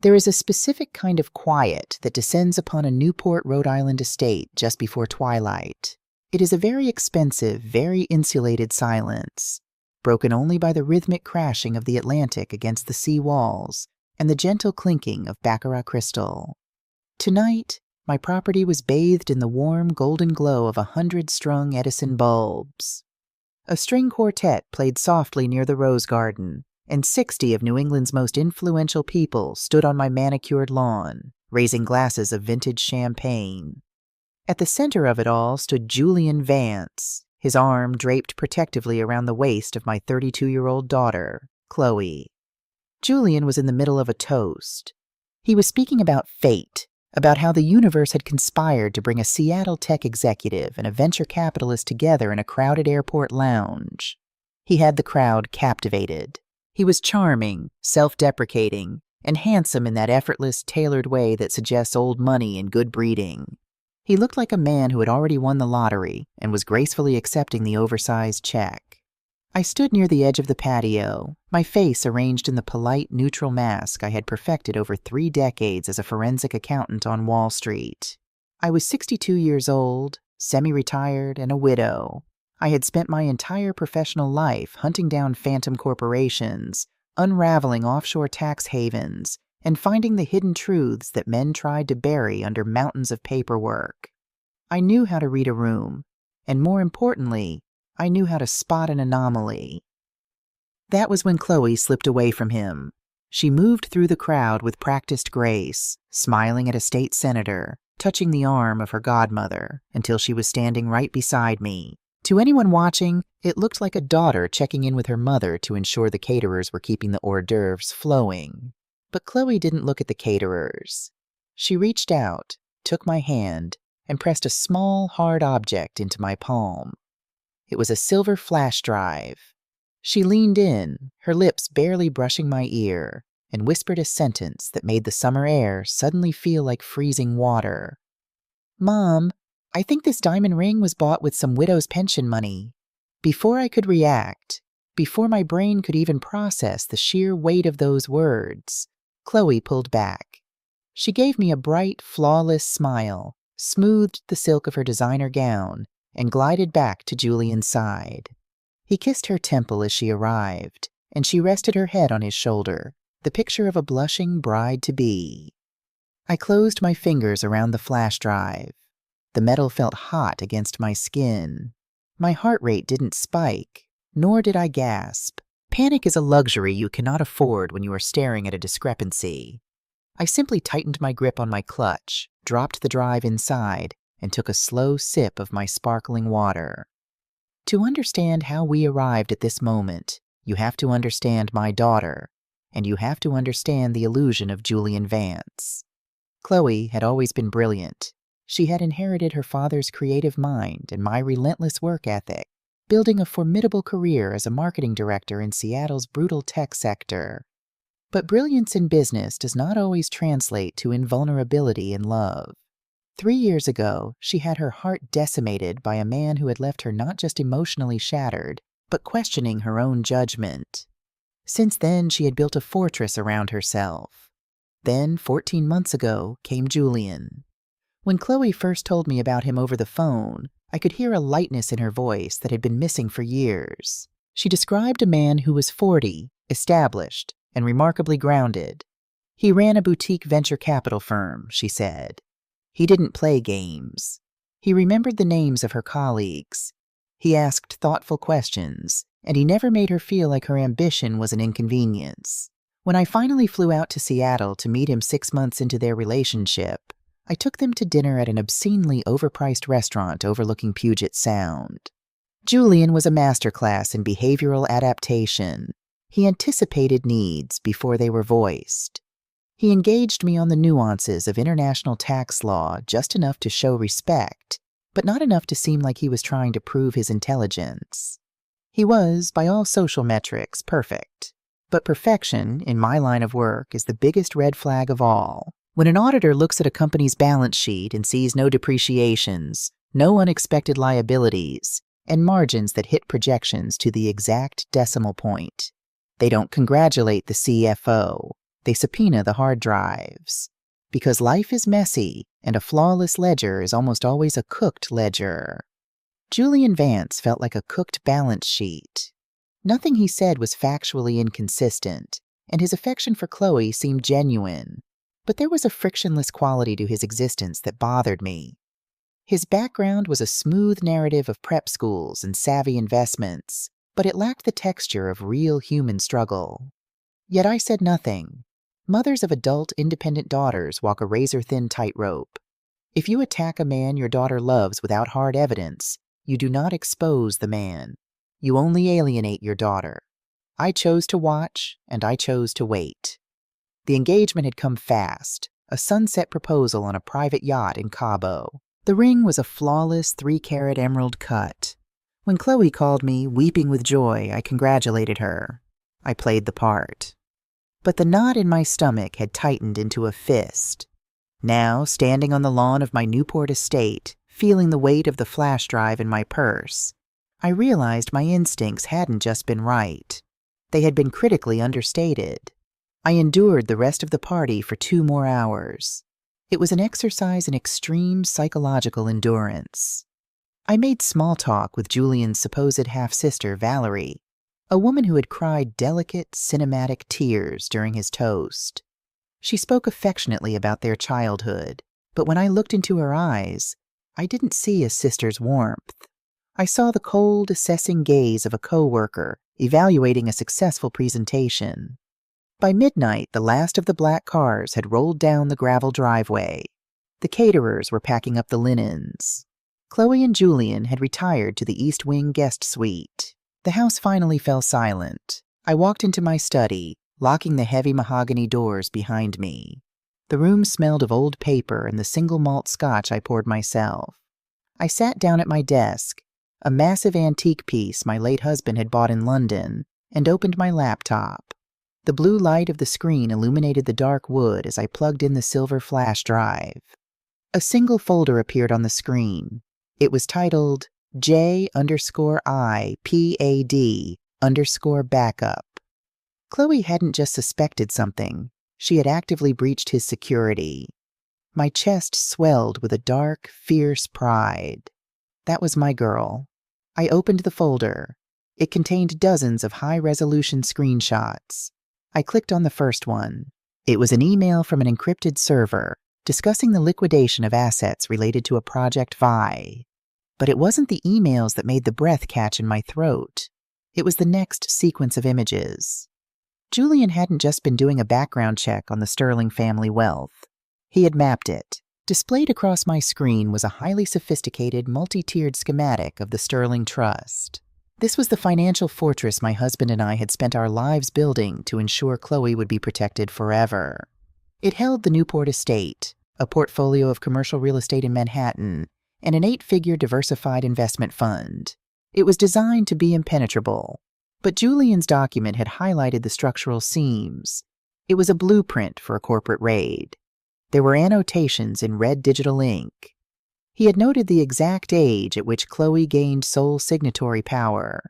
There is a specific kind of quiet that descends upon a Newport, Rhode Island estate just before twilight. It is a very expensive, very insulated silence, broken only by the rhythmic crashing of the Atlantic against the sea walls and the gentle clinking of baccarat crystal. Tonight, my property was bathed in the warm golden glow of 100-strung Edison bulbs. A string quartet played softly near the rose garden, and 60 of New England's most influential people stood on my manicured lawn, raising glasses of vintage champagne. At the center of it all stood Julian Vance, his arm draped protectively around the waist of my 32-year-old daughter, Chloe. Julian was in the middle of a toast. He was speaking about fate, about how the universe had conspired to bring a Seattle tech executive and a venture capitalist together in a crowded airport lounge. He had the crowd captivated. He was charming, self-deprecating, and handsome in that effortless, tailored way that suggests old money and good breeding. He looked like a man who had already won the lottery and was gracefully accepting the oversized check. I stood near the edge of the patio, my face arranged in the polite, neutral mask I had perfected over 3 decades as a forensic accountant on Wall Street. I was 62 years old, semi-retired, and a widow. I had spent my entire professional life hunting down phantom corporations, unraveling offshore tax havens, and finding the hidden truths that men tried to bury under mountains of paperwork. I knew how to read a room, and more importantly, I knew how to spot an anomaly. That was when Chloe slipped away from him. She moved through the crowd with practiced grace, smiling at a state senator, touching the arm of her godmother, until she was standing right beside me. To anyone watching, it looked like a daughter checking in with her mother to ensure the caterers were keeping the hors d'oeuvres flowing. But Chloe didn't look at the caterers. She reached out, took my hand, and pressed a small, hard object into my palm. It was a silver flash drive. She leaned in, her lips barely brushing my ear, and whispered a sentence that made the summer air suddenly feel like freezing water. "Mom, I think this diamond ring was bought with some widow's pension money." Before I could react, before my brain could even process the sheer weight of those words, Chloe pulled back. She gave me a bright, flawless smile, smoothed the silk of her designer gown, and glided back to Julian's side. He kissed her temple as she arrived, and she rested her head on his shoulder, the picture of a blushing bride-to-be. I closed my fingers around the flash drive. The metal felt hot against my skin. My heart rate didn't spike, nor did I gasp. Panic is a luxury you cannot afford when you are staring at a discrepancy. I simply tightened my grip on my clutch, dropped the drive inside, and took a slow sip of my sparkling water. To understand how we arrived at this moment, you have to understand my daughter, and you have to understand the illusion of Julian Vance. Chloe had always been brilliant. She had inherited her father's creative mind and my relentless work ethic, building a formidable career as a marketing director in Seattle's brutal tech sector. But brilliance in business does not always translate to invulnerability in love. 3 years ago, she had her heart decimated by a man who had left her not just emotionally shattered, but questioning her own judgment. Since then, she had built a fortress around herself. Then, 14 months ago, came Julian. When Chloe first told me about him over the phone, I could hear a lightness in her voice that had been missing for years. She described a man who was 40, established, and remarkably grounded. He ran a boutique venture capital firm, she said. He didn't play games. He remembered the names of her colleagues. He asked thoughtful questions, and he never made her feel like her ambition was an inconvenience. When I finally flew out to Seattle to meet him 6 months into their relationship, I took them to dinner at an obscenely overpriced restaurant overlooking Puget Sound. Julian was a masterclass in behavioral adaptation. He anticipated needs before they were voiced. He engaged me on the nuances of international tax law just enough to show respect, but not enough to seem like he was trying to prove his intelligence. He was, by all social metrics, perfect. But perfection, in my line of work, is the biggest red flag of all. When an auditor looks at a company's balance sheet and sees no depreciations, no unexpected liabilities, and margins that hit projections to the exact decimal point, they don't congratulate the CFO. They subpoena the hard drives. Because life is messy, and a flawless ledger is almost always a cooked ledger. Julian Vance felt like a cooked balance sheet. Nothing he said was factually inconsistent, and his affection for Chloe seemed genuine, but there was a frictionless quality to his existence that bothered me. His background was a smooth narrative of prep schools and savvy investments, but it lacked the texture of real human struggle. Yet I said nothing. Mothers of adult, independent daughters walk a razor-thin tightrope. If you attack a man your daughter loves without hard evidence, you do not expose the man. You only alienate your daughter. I chose to watch, and I chose to wait. The engagement had come fast, a sunset proposal on a private yacht in Cabo. The ring was a flawless 3-carat emerald cut. When Chloe called me, weeping with joy, I congratulated her. I played the part. But the knot in my stomach had tightened into a fist. Now, standing on the lawn of my Newport estate, feeling the weight of the flash drive in my purse, I realized my instincts hadn't just been right. They had been critically understated. I endured the rest of the party for 2 more hours. It was an exercise in extreme psychological endurance. I made small talk with Julian's supposed half-sister, Valerie, a woman who had cried delicate, cinematic tears during his toast. She spoke affectionately about their childhood, but when I looked into her eyes, I didn't see a sister's warmth. I saw the cold, assessing gaze of a coworker evaluating a successful presentation. By midnight, the last of the black cars had rolled down the gravel driveway. The caterers were packing up the linens. Chloe and Julian had retired to the East Wing guest suite. The house finally fell silent. I walked into my study, locking the heavy mahogany doors behind me. The room smelled of old paper and the single malt scotch I poured myself. I sat down at my desk, a massive antique piece my late husband had bought in London, and opened my laptop. The blue light of the screen illuminated the dark wood as I plugged in the silver flash drive. A single folder appeared on the screen. It was titled J_IPAD_backup. Chloe hadn't just suspected something. She had actively breached his security. My chest swelled with a dark, fierce pride. That was my girl. I opened the folder. It contained dozens of high-resolution screenshots. I clicked on the first one. It was an email from an encrypted server discussing the liquidation of assets related to a Project Vi. But it wasn't the emails that made the breath catch in my throat. It was the next sequence of images. Julian hadn't just been doing a background check on the Sterling family wealth. He had mapped it. Displayed across my screen was a highly sophisticated, multi-tiered schematic of the Sterling Trust. This was the financial fortress my husband and I had spent our lives building to ensure Chloe would be protected forever. It held the Newport estate, a portfolio of commercial real estate in Manhattan, and an 8-figure diversified investment fund. It was designed to be impenetrable, but Julian's document had highlighted the structural seams. It was a blueprint for a corporate raid. There were annotations in red digital ink. He had noted the exact age at which Chloe gained sole signatory power.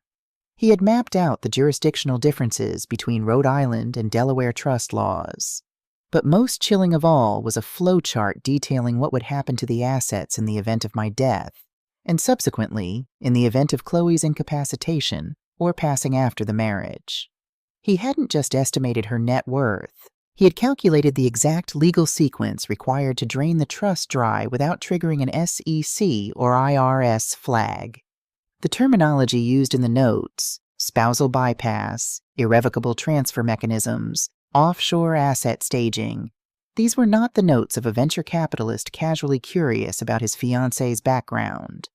He had mapped out the jurisdictional differences between Rhode Island and Delaware trust laws. But most chilling of all was a flowchart detailing what would happen to the assets in the event of my death, and subsequently, in the event of Chloe's incapacitation or passing after the marriage. He hadn't just estimated her net worth. He had calculated the exact legal sequence required to drain the trust dry without triggering an SEC or IRS flag. The terminology used in the notes, spousal bypass, irrevocable transfer mechanisms, offshore asset staging, these were not the notes of a venture capitalist casually curious about his fiancée's background.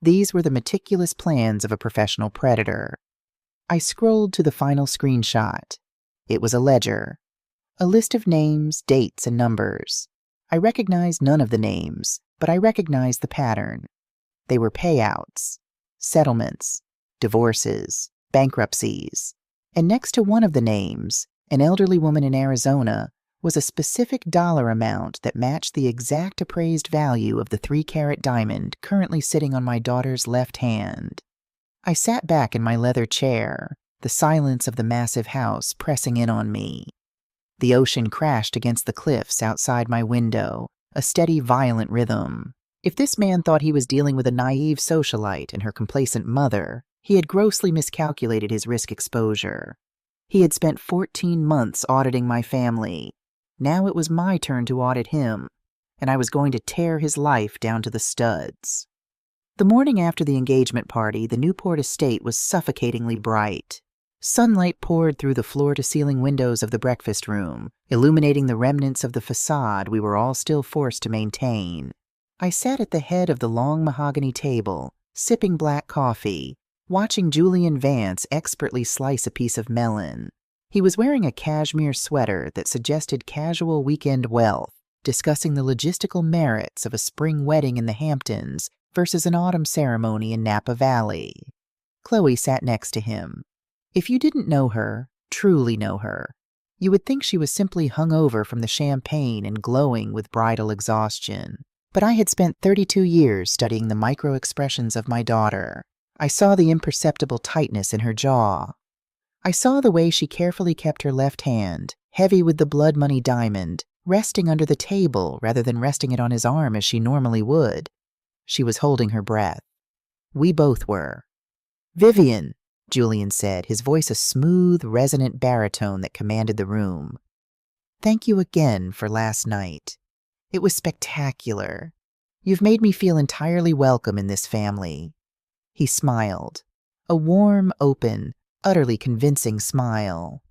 These were the meticulous plans of a professional predator. I scrolled to the final screenshot. It was a ledger. A list of names, dates, and numbers. I recognized none of the names, but I recognized the pattern. They were payouts, settlements, divorces, bankruptcies, and next to one of the names, an elderly woman in Arizona, was a specific dollar amount that matched the exact appraised value of the 3-carat diamond currently sitting on my daughter's left hand. I sat back in my leather chair, the silence of the massive house pressing in on me. The ocean crashed against the cliffs outside my window, a steady, violent rhythm. If this man thought he was dealing with a naive socialite and her complacent mother, he had grossly miscalculated his risk exposure. He had spent 14 months auditing my family. Now it was my turn to audit him, and I was going to tear his life down to the studs. The morning after the engagement party, the Newport estate was suffocatingly bright. Sunlight poured through the floor-to-ceiling windows of the breakfast room, illuminating the remnants of the facade we were all still forced to maintain. I sat at the head of the long mahogany table, sipping black coffee, watching Julian Vance expertly slice a piece of melon. He was wearing a cashmere sweater that suggested casual weekend wealth, discussing the logistical merits of a spring wedding in the Hamptons versus an autumn ceremony in Napa Valley. Chloe sat next to him. If you didn't know her, truly know her, you would think she was simply hungover from the champagne and glowing with bridal exhaustion. But I had spent 32 years studying the micro-expressions of my daughter. I saw the imperceptible tightness in her jaw. I saw the way she carefully kept her left hand, heavy with the blood money diamond, resting under the table rather than resting it on his arm as she normally would. She was holding her breath. We both were. "Vivian," Julian said, his voice a smooth, resonant baritone that commanded the room. "Thank you again for last night. It was spectacular. You've made me feel entirely welcome in this family." He smiled. A warm, open, utterly convincing smile.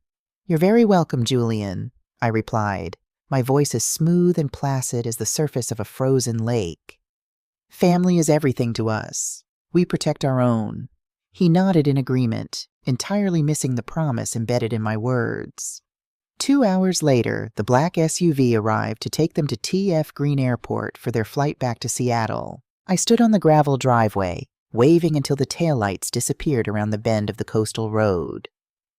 "You're very welcome, Julian," I replied, my voice as smooth and placid as the surface of a frozen lake. "Family is everything to us. We protect our own." He nodded in agreement, entirely missing the promise embedded in my words. 2 hours later, the black SUV arrived to take them to T.F. Green Airport for their flight back to Seattle. I stood on the gravel driveway, waving until the taillights disappeared around the bend of the coastal road.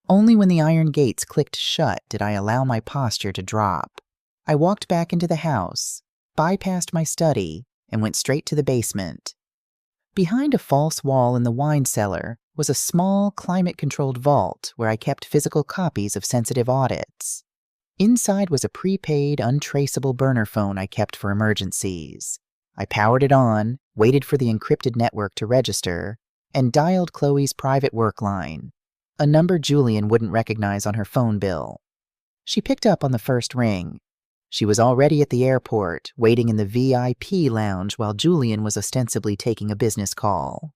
Only when the iron gates clicked shut did I allow my posture to drop. I walked back into the house, bypassed my study, and went straight to the basement. Behind a false wall in the wine cellar was a small, climate-controlled vault where I kept physical copies of sensitive audits. Inside was a prepaid, untraceable burner phone I kept for emergencies. I powered it on, waited for the encrypted network to register, and dialed Chloe's private work line, a number Julian wouldn't recognize on her phone bill. She picked up on the first ring. She was already at the airport, waiting in the VIP lounge while Julian was ostensibly taking a business call.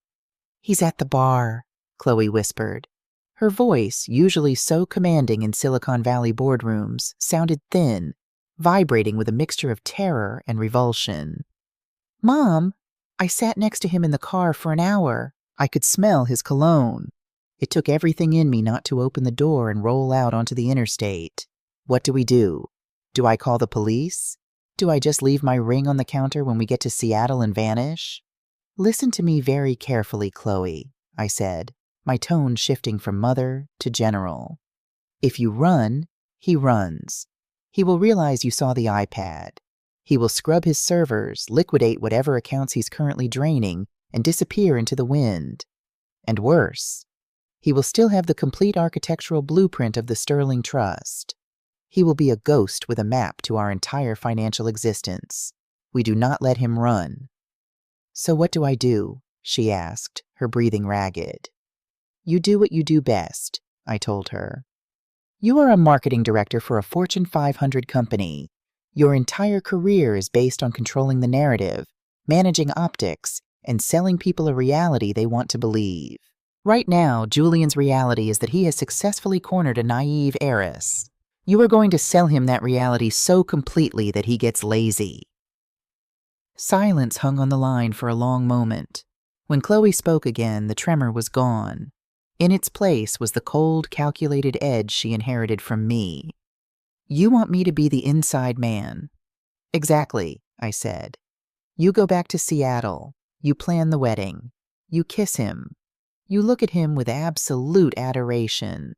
"He's at the bar," Chloe whispered. Her voice, usually so commanding in Silicon Valley boardrooms, sounded thin, vibrating with a mixture of terror and revulsion. "Mom, I sat next to him in the car for an hour. I could smell his cologne. It took everything in me not to open the door and roll out onto the interstate. What do we do? Do I call the police? Do I just leave my ring on the counter when we get to Seattle and vanish?" "Listen to me very carefully, Chloe," I said, my tone shifting from mother to general. "If you run, he runs. He will realize you saw the iPad. He will scrub his servers, liquidate whatever accounts he's currently draining, and disappear into the wind. And worse, he will still have the complete architectural blueprint of the Sterling Trust. He will be a ghost with a map to our entire financial existence. We do not let him run." "So what do I do?" she asked, her breathing ragged. "You do what you do best," I told her. "You are a marketing director for a Fortune 500 company. Your entire career is based on controlling the narrative, managing optics, and selling people a reality they want to believe. Right now, Julian's reality is that he has successfully cornered a naive heiress. You are going to sell him that reality so completely that he gets lazy." Silence hung on the line for a long moment. When Chloe spoke again, the tremor was gone. In its place was the cold, calculated edge she inherited from me. "You want me to be the inside man." "Exactly," I said. "You go back to Seattle. You plan the wedding. You kiss him. You look at him with absolute adoration.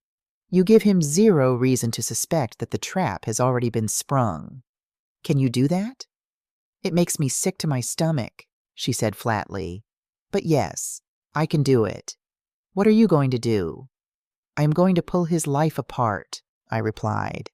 You give him zero reason to suspect that the trap has already been sprung. Can you do that?" "It makes me sick to my stomach," she said flatly. "But yes, I can do it. What are you going to do?" "I am going to pull his life apart," I replied.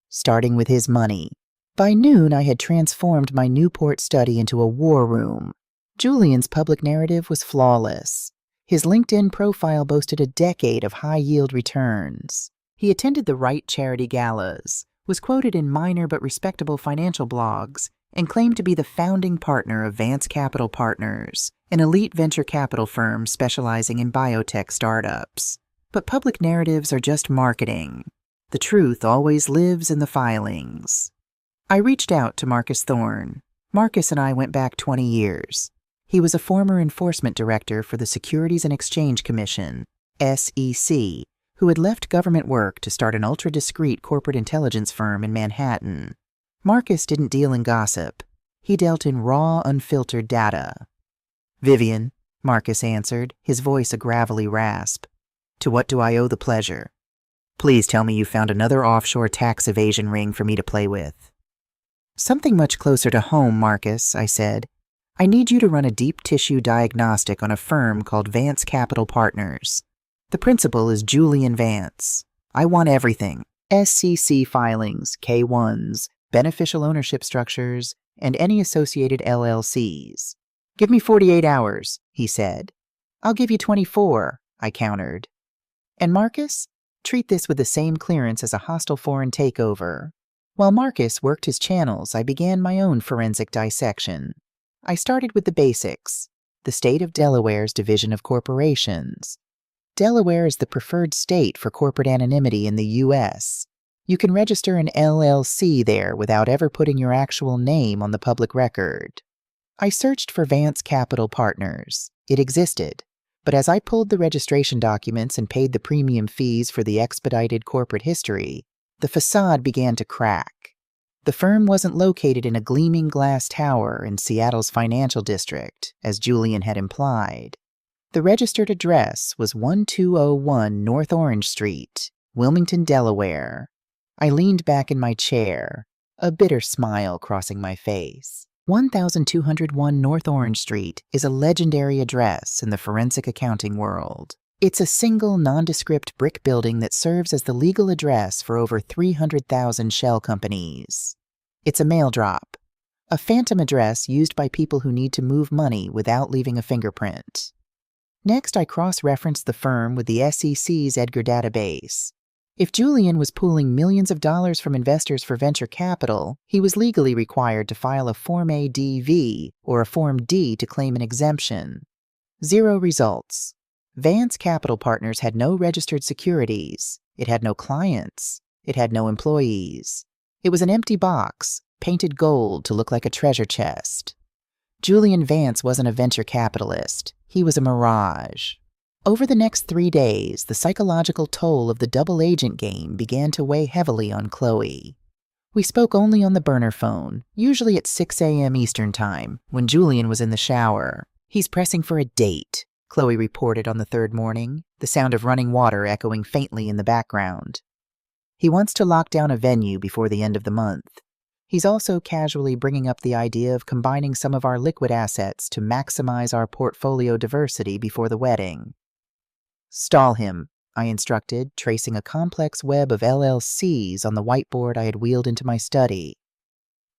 starting with his money. By noon, I had transformed my Newport study into a war room. Julian's public narrative was flawless. His LinkedIn profile boasted a decade of high-yield returns. He attended the right charity galas, was quoted in minor but respectable financial blogs, and claimed to be the founding partner of Vance Capital Partners, an elite venture capital firm specializing in biotech startups. But public narratives are just marketing. The truth always lives in the filings. I reached out to Marcus Thorne. Marcus and I went back 20 years. He was a former enforcement director for the Securities and Exchange Commission, SEC, who had left government work to start an ultra-discreet corporate intelligence firm in Manhattan. Marcus didn't deal in gossip. He dealt in raw, unfiltered data. "Vivian," Marcus answered, his voice a gravelly rasp. "To what do I owe the pleasure? Please tell me you found another offshore tax evasion ring for me to play with." "Something much closer to home, Marcus," I said. "I need you to run a deep tissue diagnostic on a firm called Vance Capital Partners. The principal is Julian Vance. I want everything. SEC filings, K-1s, beneficial ownership structures, and any associated LLCs. Give me 48 hours, he said. I'll give you 24, I countered. And Marcus? Treat this with the same clearance as a hostile foreign takeover. While Marcus worked his channels, I began my own forensic dissection. I started with the basics. The state of Delaware's division of corporations. Delaware is the preferred state for corporate anonymity in the U.S. You can register an LLC there without ever putting your actual name on the public record. I searched for Vance Capital Partners. It existed, but as I pulled the registration documents and paid the premium fees for the expedited corporate history, the facade began to crack. The firm wasn't located in a gleaming glass tower in Seattle's financial district, as Julian had implied. The registered address was 1201 North Orange Street, Wilmington, Delaware. I leaned back in my chair, a bitter smile crossing my face. 1201 North Orange Street is a legendary address in the forensic accounting world. It's a single, nondescript brick building that serves as the legal address for over 300,000 shell companies. It's a mail drop, a phantom address used by people who need to move money without leaving a fingerprint. Next, I cross-referenced the firm with the SEC's Edgar database. If Julian was pooling millions of dollars from investors for venture capital, he was legally required to file a Form A-DV or a Form D to claim an exemption. 0 results. Vance Capital Partners had no registered securities. It had no clients. It had no employees. It was an empty box, painted gold to look like a treasure chest. Julian Vance wasn't a venture capitalist. He was a mirage. Over the next 3 days, the psychological toll of the double agent game began to weigh heavily on Chloe. We spoke only on the burner phone, usually at 6 a.m. Eastern Time, when Julian was in the shower. He's pressing for a date, Chloe reported on the third morning, the sound of running water echoing faintly in the background. He wants to lock down a venue before the end of the month. He's also casually bringing up the idea of combining some of our liquid assets to maximize our portfolio diversity before the wedding. Stall him, I instructed, tracing a complex web of LLCs on the whiteboard I had wheeled into my study.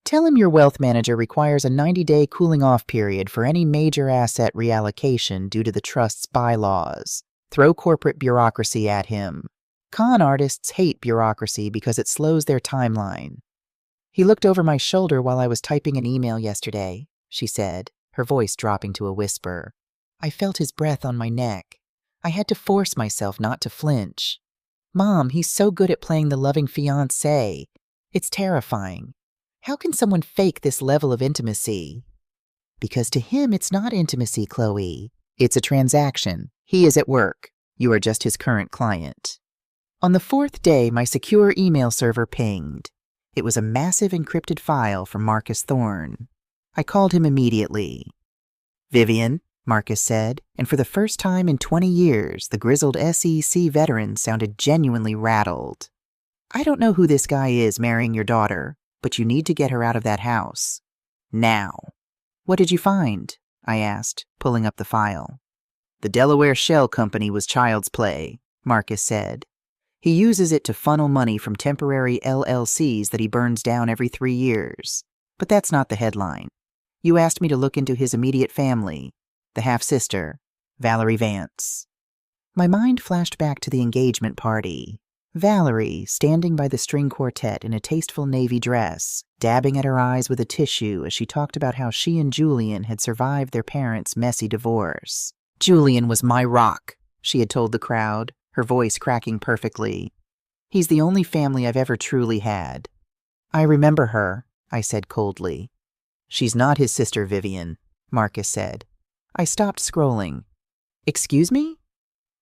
Tell him your wealth manager requires a 90-day cooling-off period for any major asset reallocation due to the trust's bylaws. Throw corporate bureaucracy at him. Con artists hate bureaucracy because it slows their timeline. He looked over my shoulder while I was typing an email yesterday, she said, her voice dropping to a whisper. I felt his breath on my neck. I had to force myself not to flinch. Mom, he's so good at playing the loving fiancé. It's terrifying. How can someone fake this level of intimacy? Because to him, it's not intimacy, Chloe. It's a transaction. He is at work. You are just his current client. On the 4th day, my secure email server pinged. It was a massive encrypted file from Marcus Thorne. I called him immediately. Vivian, Marcus said, and for the first time in 20 years, the grizzled SEC veteran sounded genuinely rattled. I don't know who this guy is marrying your daughter, but you need to get her out of that house. Now. What did you find? I asked, pulling up the file. The Delaware Shell Company was child's play, Marcus said. He uses it to funnel money from temporary LLCs that he burns down every 3 years. But that's not the headline. You asked me to look into his immediate family, the half-sister, Valerie Vance. My mind flashed back to the engagement party. Valerie, standing by the string quartet in a tasteful navy dress, dabbing at her eyes with a tissue as she talked about how she and Julian had survived their parents' messy divorce. Julian was my rock, she had told the crowd, her voice cracking perfectly. He's the only family I've ever truly had. I remember her, I said coldly. She's not his sister, Vivian, Marcus said. I stopped scrolling. Excuse me?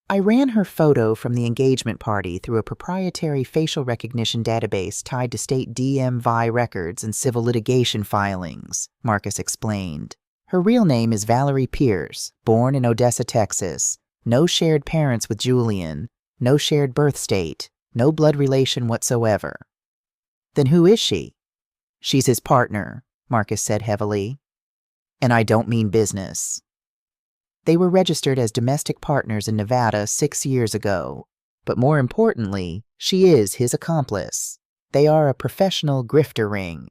I ran her photo from the engagement party through a proprietary facial recognition database tied to state DMV records and civil litigation filings, Marcus explained. Her real name is Valerie Pierce, born in Odessa, Texas. No shared parents with Julian, no shared birth state, no blood relation whatsoever. Then who is she? She's his partner, Marcus said heavily. And I don't mean business. They were registered as domestic partners in Nevada 6 years ago. But more importantly, she is his accomplice. They are a professional grifter ring.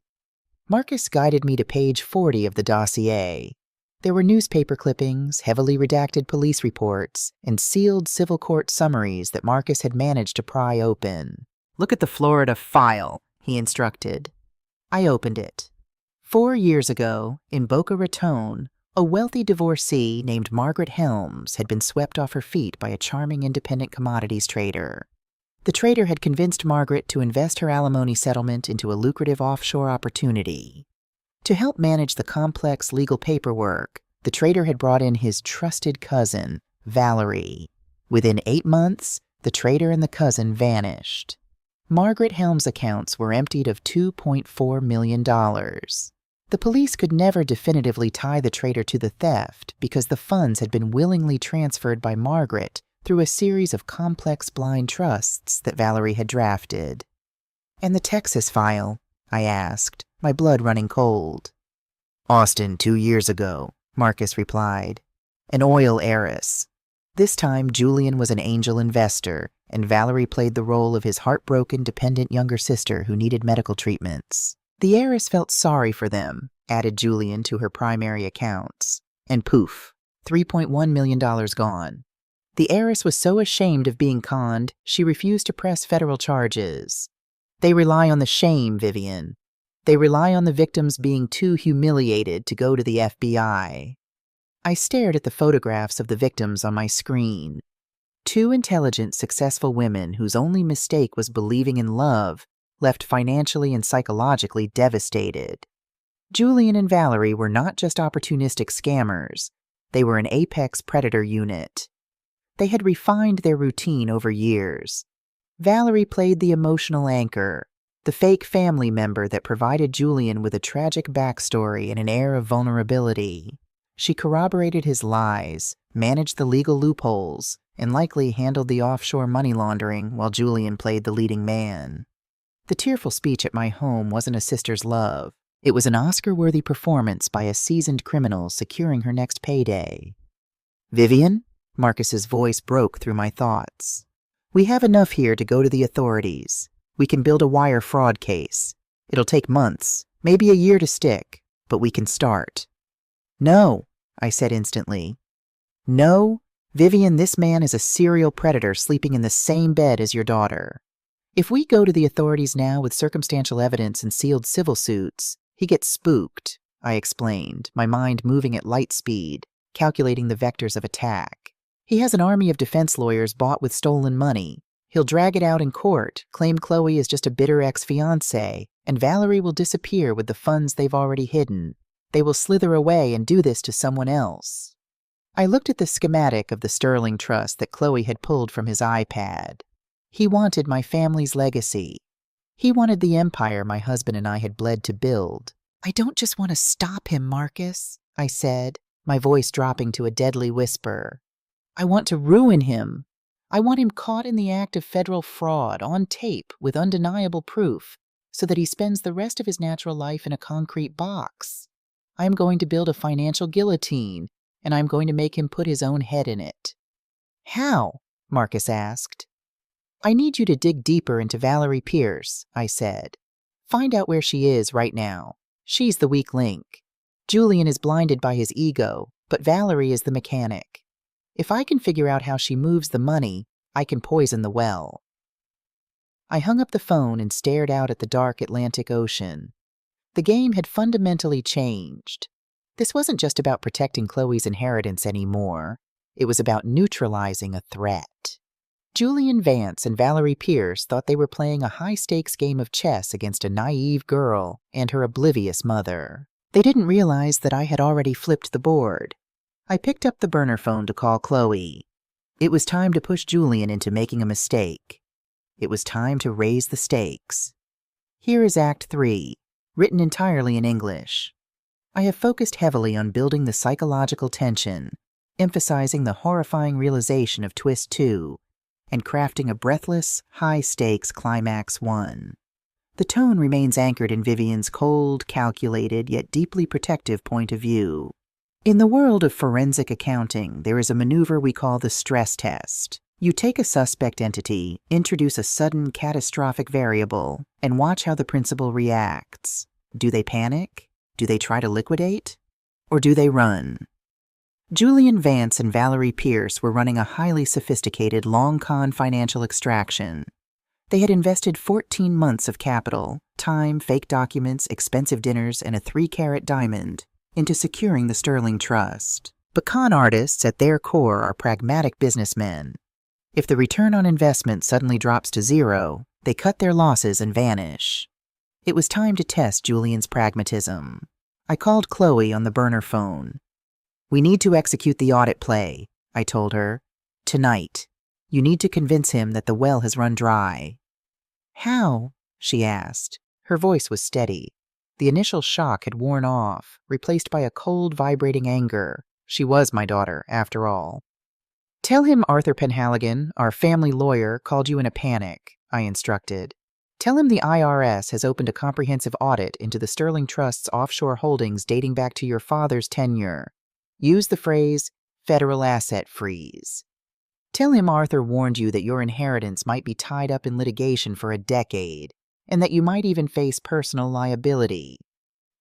Marcus guided me to page 40 of the dossier. There were newspaper clippings, heavily redacted police reports, and sealed civil court summaries that Marcus had managed to pry open. Look at the Florida file, he instructed. I opened it. 4 years ago, in Boca Raton, a wealthy divorcee named Margaret Helms had been swept off her feet by a charming independent commodities trader. The trader had convinced Margaret to invest her alimony settlement into a lucrative offshore opportunity. To help manage the complex legal paperwork, the trader had brought in his trusted cousin, Valerie. Within 8 months, the trader and the cousin vanished. Margaret Helms' accounts were emptied of $2.4 million. The police could never definitively tie the trader to the theft because the funds had been willingly transferred by Margaret through a series of complex blind trusts that Valerie had drafted. And the Texas file? I asked, my blood running cold. Austin 2 years ago, Marcus replied. An oil heiress. This time Julian was an angel investor, and Valerie played the role of his heartbroken, dependent younger sister who needed medical treatments. The heiress felt sorry for them, added Julian to her primary accounts. And poof, $3.1 million gone. The heiress was so ashamed of being conned, she refused to press federal charges. They rely on the shame, Vivian. They rely on the victims being too humiliated to go to the FBI. I stared at the photographs of the victims on my screen. 2 intelligent, successful women whose only mistake was believing in love, left financially and psychologically devastated. Julian and Valerie were not just opportunistic scammers. They were an apex predator unit. They had refined their routine over years. Valerie played the emotional anchor, the fake family member that provided Julian with a tragic backstory and an air of vulnerability. She corroborated his lies, managed the legal loopholes, and likely handled the offshore money laundering while Julian played the leading man. The tearful speech at my home wasn't a sister's love. It was an Oscar-worthy performance by a seasoned criminal securing her next payday. Vivian? Marcus's voice broke through my thoughts. We have enough here to go to the authorities. We can build a wire fraud case. It'll take months, maybe a year to stick, but we can start. No, I said instantly. No, Vivian, this man is a serial predator sleeping in the same bed as your daughter. If we go to the authorities now with circumstantial evidence and sealed civil suits, he gets spooked, I explained, my mind moving at light speed, calculating the vectors of attack. He has an army of defense lawyers bought with stolen money. He'll drag it out in court, claim Chloe is just a bitter ex-fiancé, and Valerie will disappear with the funds they've already hidden. They will slither away and do this to someone else. I looked at the schematic of the Sterling Trust that Chloe had pulled from his iPad. He wanted my family's legacy. He wanted the empire my husband and I had bled to build. I don't just want to stop him, Marcus, I said, my voice dropping to a deadly whisper. I want to ruin him. I want him caught in the act of federal fraud, on tape, with undeniable proof, so that he spends the rest of his natural life in a concrete box. I am going to build a financial guillotine, and I am going to make him put his own head in it. How? Marcus asked. I need you to dig deeper into Valerie Pierce, I said. Find out where she is right now. She's the weak link. Julian is blinded by his ego, but Valerie is the mechanic. If I can figure out how she moves the money, I can poison the well. I hung up the phone and stared out at the dark Atlantic Ocean. The game had fundamentally changed. This wasn't just about protecting Chloe's inheritance anymore. It was about neutralizing a threat. Julian Vance and Valerie Pierce thought they were playing a high-stakes game of chess against a naive girl and her oblivious mother. They didn't realize that I had already flipped the board. I picked up the burner phone to call Chloe. It was time to push Julian into making a mistake. It was time to raise the stakes. Here is Act 3, written entirely in English. I have focused heavily on building the psychological tension, emphasizing the horrifying realization of Twist 2, and crafting a breathless, high-stakes Climax 1. The tone remains anchored in Vivian's cold, calculated, yet deeply protective point of view. In the world of forensic accounting, there is a maneuver we call the stress test. You take a suspect entity, introduce a sudden, catastrophic variable, and watch how the principal reacts. Do they panic? Do they try to liquidate? Or do they run? Julian Vance and Valerie Pierce were running a highly sophisticated long-con financial extraction. They had invested 14 months of capital, time, fake documents, expensive dinners, and a 3-carat diamond into securing the Sterling Trust. But con artists at their core are pragmatic businessmen. If the return on investment suddenly drops to zero, they cut their losses and vanish. It was time to test Julian's pragmatism. I called Chloe on the burner phone. "We need to execute the audit play," I told her. "Tonight. You need to convince him that the well has run dry." "How?" she asked. Her voice was steady. The initial shock had worn off, replaced by a cold, vibrating anger. She was my daughter, after all. "Tell him Arthur Penhaligon, our family lawyer, called you in a panic," I instructed. "Tell him the IRS has opened a comprehensive audit into the Sterling Trust's offshore holdings dating back to your father's tenure. Use the phrase, federal asset freeze. Tell him Arthur warned you that your inheritance might be tied up in litigation for a decade, and that you might even face personal liability.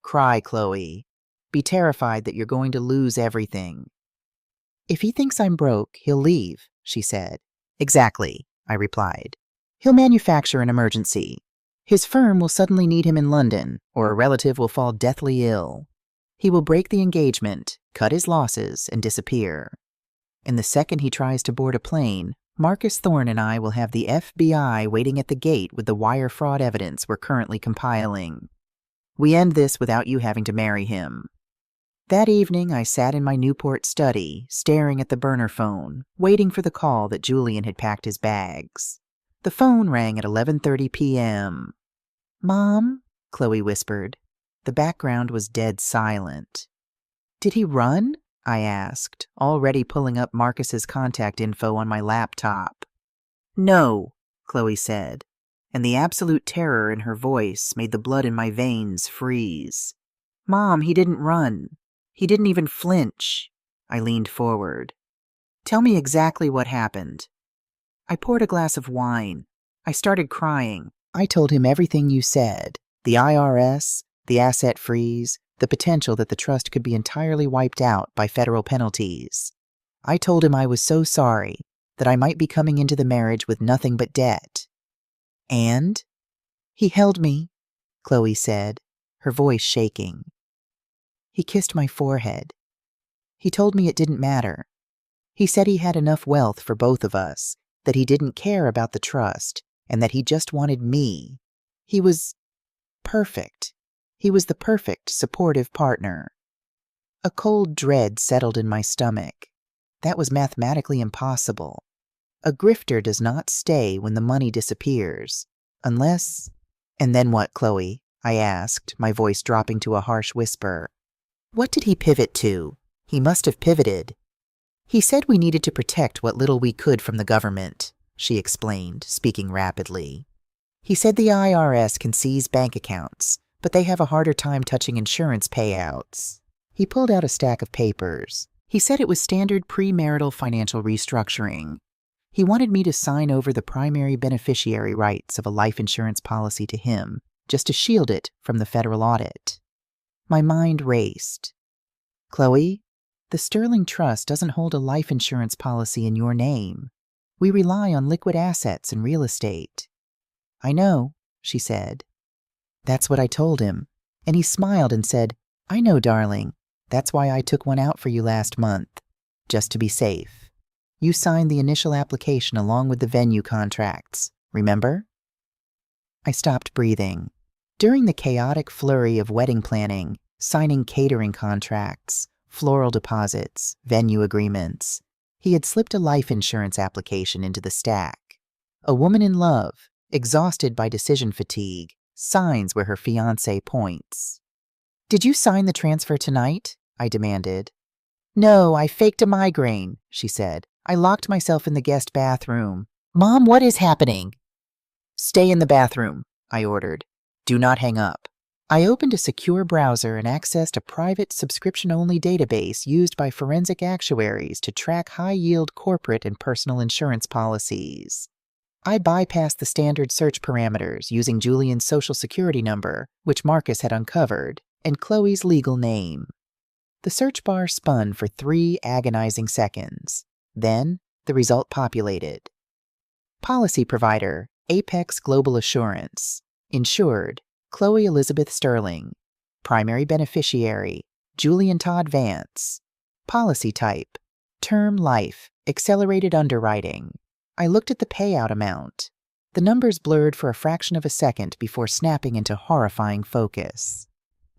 Cry, Chloe. Be terrified that you're going to lose everything." "If he thinks I'm broke, he'll leave," she said. "Exactly," I replied. "He'll manufacture an emergency. His firm will suddenly need him in London, or a relative will fall deathly ill. He will break the engagement, cut his losses, and disappear. And the second he tries to board a plane, Marcus Thorne and I will have the FBI waiting at the gate with the wire fraud evidence we're currently compiling. We end this without you having to marry him." That evening, I sat in my Newport study, staring at the burner phone, waiting for the call that Julian had packed his bags. The phone rang at 11:30 p.m. "Mom?" Chloe whispered. The background was dead silent. "Did he run?" I asked, already pulling up Marcus's contact info on my laptop. "No," Chloe said, and the absolute terror in her voice made the blood in my veins freeze. "Mom, he didn't run. He didn't even flinch." I leaned forward. "Tell me exactly what happened." I poured a glass of wine. I started crying. I told him everything you said. The IRS, the asset freeze, the potential that the trust could be entirely wiped out by federal penalties. I told him I was so sorry, that I might be coming into the marriage with nothing but debt. "And?" "He held me," Chloe said, her voice shaking. "He kissed my forehead. He told me it didn't matter. He said he had enough wealth for both of us, that he didn't care about the trust, and that he just wanted me. He was perfect. He was the perfect, supportive partner." A cold dread settled in my stomach. That was mathematically impossible. A grifter does not stay when the money disappears, unless— "And then what, Chloe?" I asked, my voice dropping to a harsh whisper. "What did he pivot to? He must have pivoted." "He said we needed to protect what little we could from the government," she explained, speaking rapidly. "He said the IRS can seize bank accounts, but they have a harder time touching insurance payouts." He pulled out a stack of papers. He said it was standard premarital financial restructuring. He wanted me to sign over the primary beneficiary rights of a life insurance policy to him, just to shield it from the federal audit. My mind raced. Chloe, the Sterling Trust doesn't hold a life insurance policy in your name. We rely on liquid assets and real estate. I know, she said. That's what I told him, and he smiled and said, I know, darling. That's why I took one out for you last month, just to be safe. You signed the initial application along with the venue contracts, remember? I stopped breathing. During the chaotic flurry of wedding planning, signing catering contracts, floral deposits, venue agreements, he had slipped a life insurance application into the stack. A woman in love, exhausted by decision fatigue, signs where her fiancé points. Did you sign the transfer tonight? I demanded. No, I faked a migraine, she said. I locked myself in the guest bathroom. Mom, what is happening? Stay in the bathroom, I ordered. Do not hang up. I opened a secure browser and accessed a private subscription-only database used by forensic actuaries to track high-yield corporate and personal insurance policies. I bypassed the standard search parameters using Julian's social security number, which Marcus had uncovered, and Chloe's legal name. The search bar spun for 3 agonizing seconds. Then, the result populated. Policy provider, Apex Global Assurance. Insured, Chloe Elizabeth Sterling. Primary beneficiary, Julian Todd Vance. Policy type, term life, accelerated underwriting. I looked at the payout amount. The numbers blurred for a fraction of a second before snapping into horrifying focus.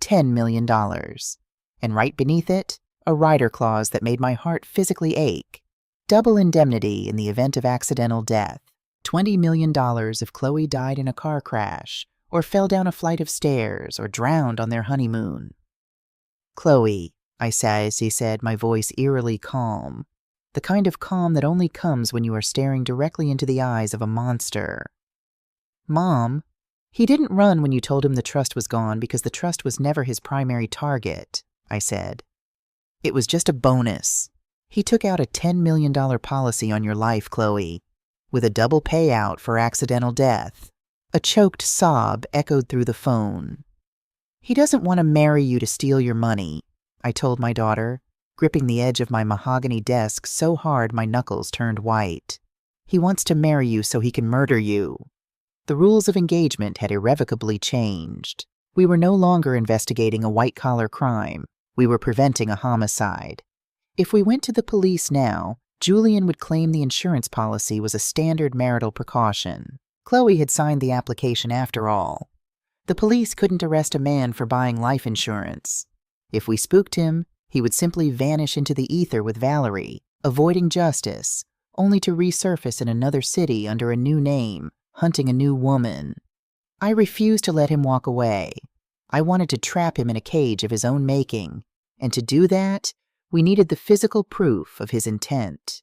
$10 million. And right beneath it, a rider clause that made my heart physically ache. Double indemnity in the event of accidental death. $20 million if Chloe died in a car crash, or fell down a flight of stairs, or drowned on their honeymoon. Chloe, I said, my voice eerily calm. The kind of calm that only comes when you are staring directly into the eyes of a monster. Mom, he didn't run when you told him the trust was gone because the trust was never his primary target, I said. It was just a bonus. He took out a $10 million policy on your life, Chloe, with a double payout for accidental death. A choked sob echoed through the phone. He doesn't want to marry you to steal your money, I told my daughter, gripping the edge of my mahogany desk so hard my knuckles turned white. He wants to marry you so he can murder you. The rules of engagement had irrevocably changed. We were no longer investigating a white-collar crime. We were preventing a homicide. If we went to the police now, Julian would claim the insurance policy was a standard marital precaution. Chloe had signed the application after all. The police couldn't arrest a man for buying life insurance. If we spooked him, he would simply vanish into the ether with Valerie, avoiding justice, only to resurface in another city under a new name, hunting a new woman. I refused to let him walk away. I wanted to trap him in a cage of his own making, and to do that, we needed the physical proof of his intent.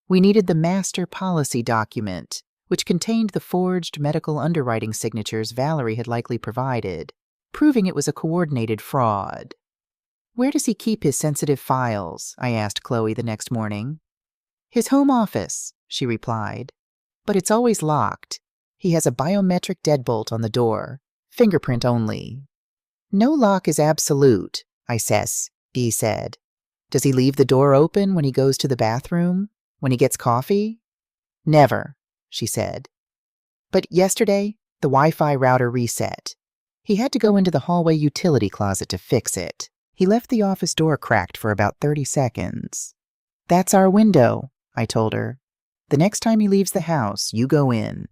We needed the master policy document, which contained the forged medical underwriting signatures Valerie had likely provided, proving it was a coordinated fraud. Where does he keep his sensitive files? I asked Chloe the next morning. His home office, she replied. But it's always locked. He has a biometric deadbolt on the door, fingerprint only. No lock is absolute, he said. Does he leave the door open when he goes to the bathroom? When he gets coffee? Never, she said. But yesterday, the Wi-Fi router reset. He had to go into the hallway utility closet to fix it. He left the office door cracked for about 30 seconds. That's our window, I told her. The next time he leaves the house, you go in.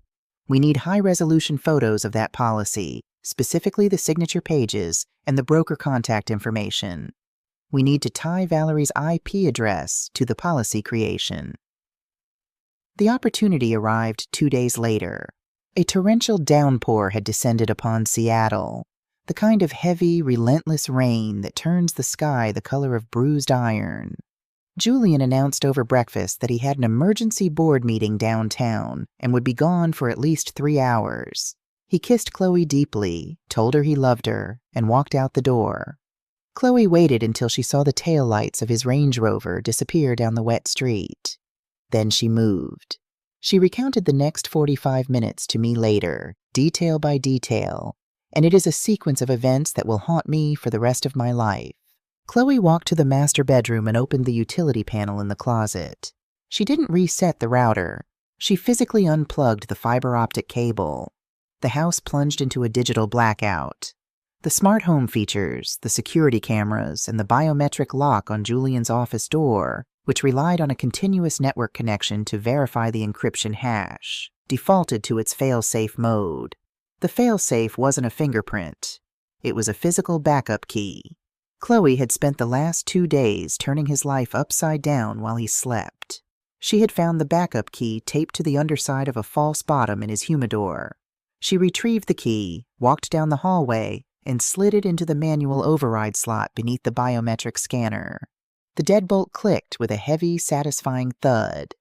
We need high-resolution photos of that policy, specifically the signature pages and the broker contact information. We need to tie Valerie's IP address to the policy creation. The opportunity arrived 2 days later. A torrential downpour had descended upon Seattle, the kind of heavy, relentless rain that turns the sky the color of bruised iron. Julian announced over breakfast that he had an emergency board meeting downtown and would be gone for at least 3 hours. He kissed Chloe deeply, told her he loved her, and walked out the door. Chloe waited until she saw the taillights of his Range Rover disappear down the wet street. Then she moved. She recounted the next 45 minutes to me later, detail by detail, and it is a sequence of events that will haunt me for the rest of my life. Chloe walked to the master bedroom and opened the utility panel in the closet. She didn't reset the router. She physically unplugged the fiber optic cable. The house plunged into a digital blackout. The smart home features, the security cameras, and the biometric lock on Julian's office door, which relied on a continuous network connection to verify the encryption hash, defaulted to its fail-safe mode. The fail-safe wasn't a fingerprint. It was a physical backup key. Chloe had spent the last 2 days turning his life upside down while he slept. She had found the backup key taped to the underside of a false bottom in his humidor. She retrieved the key, walked down the hallway, and slid it into the manual override slot beneath the biometric scanner. The deadbolt clicked with a heavy, satisfying thud.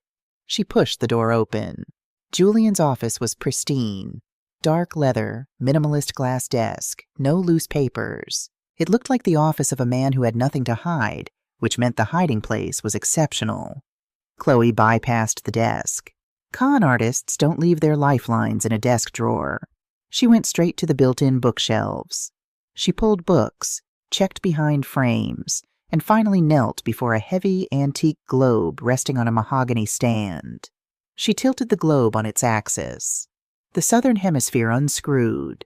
She pushed the door open. Julian's office was pristine. Dark leather, minimalist glass desk, no loose papers. It looked like the office of a man who had nothing to hide, which meant the hiding place was exceptional. Chloe bypassed the desk. Con artists don't leave their lifelines in a desk drawer. She went straight to the built-in bookshelves. She pulled books, checked behind frames, and finally knelt before a heavy, antique globe resting on a mahogany stand. She tilted the globe on its axis. The southern hemisphere unscrewed.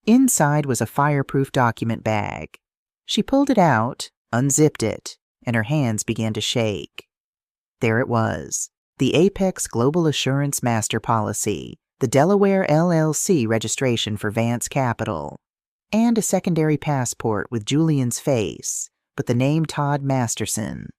Inside was a fireproof document bag. She pulled it out, unzipped it, and her hands began to shake. There it was, the Apex Global Assurance Master Policy, the Delaware LLC registration for Vance Capital, and a secondary passport with Julian's face, but the name Todd Masterson.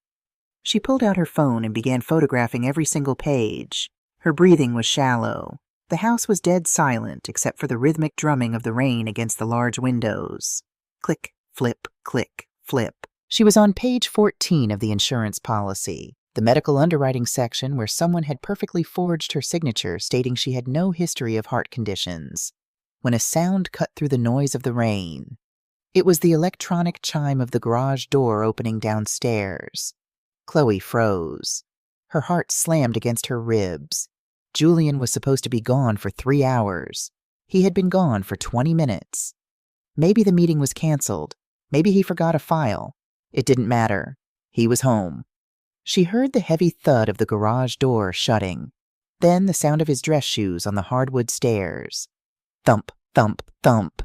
She pulled out her phone and began photographing every single page. Her breathing was shallow. The house was dead silent except for the rhythmic drumming of the rain against the large windows. Click, flip, click, flip. She was on page 14 of the insurance policy, the medical underwriting section where someone had perfectly forged her signature stating she had no history of heart conditions, when a sound cut through the noise of the rain. It was the electronic chime of the garage door opening downstairs. Chloe froze. Her heart slammed against her ribs. Julian was supposed to be gone for 3 hours. He had been gone for 20 minutes. Maybe the meeting was canceled. Maybe he forgot a file. It didn't matter. He was home. She heard the heavy thud of the garage door shutting, then the sound of his dress shoes on the hardwood stairs. Thump, thump, thump.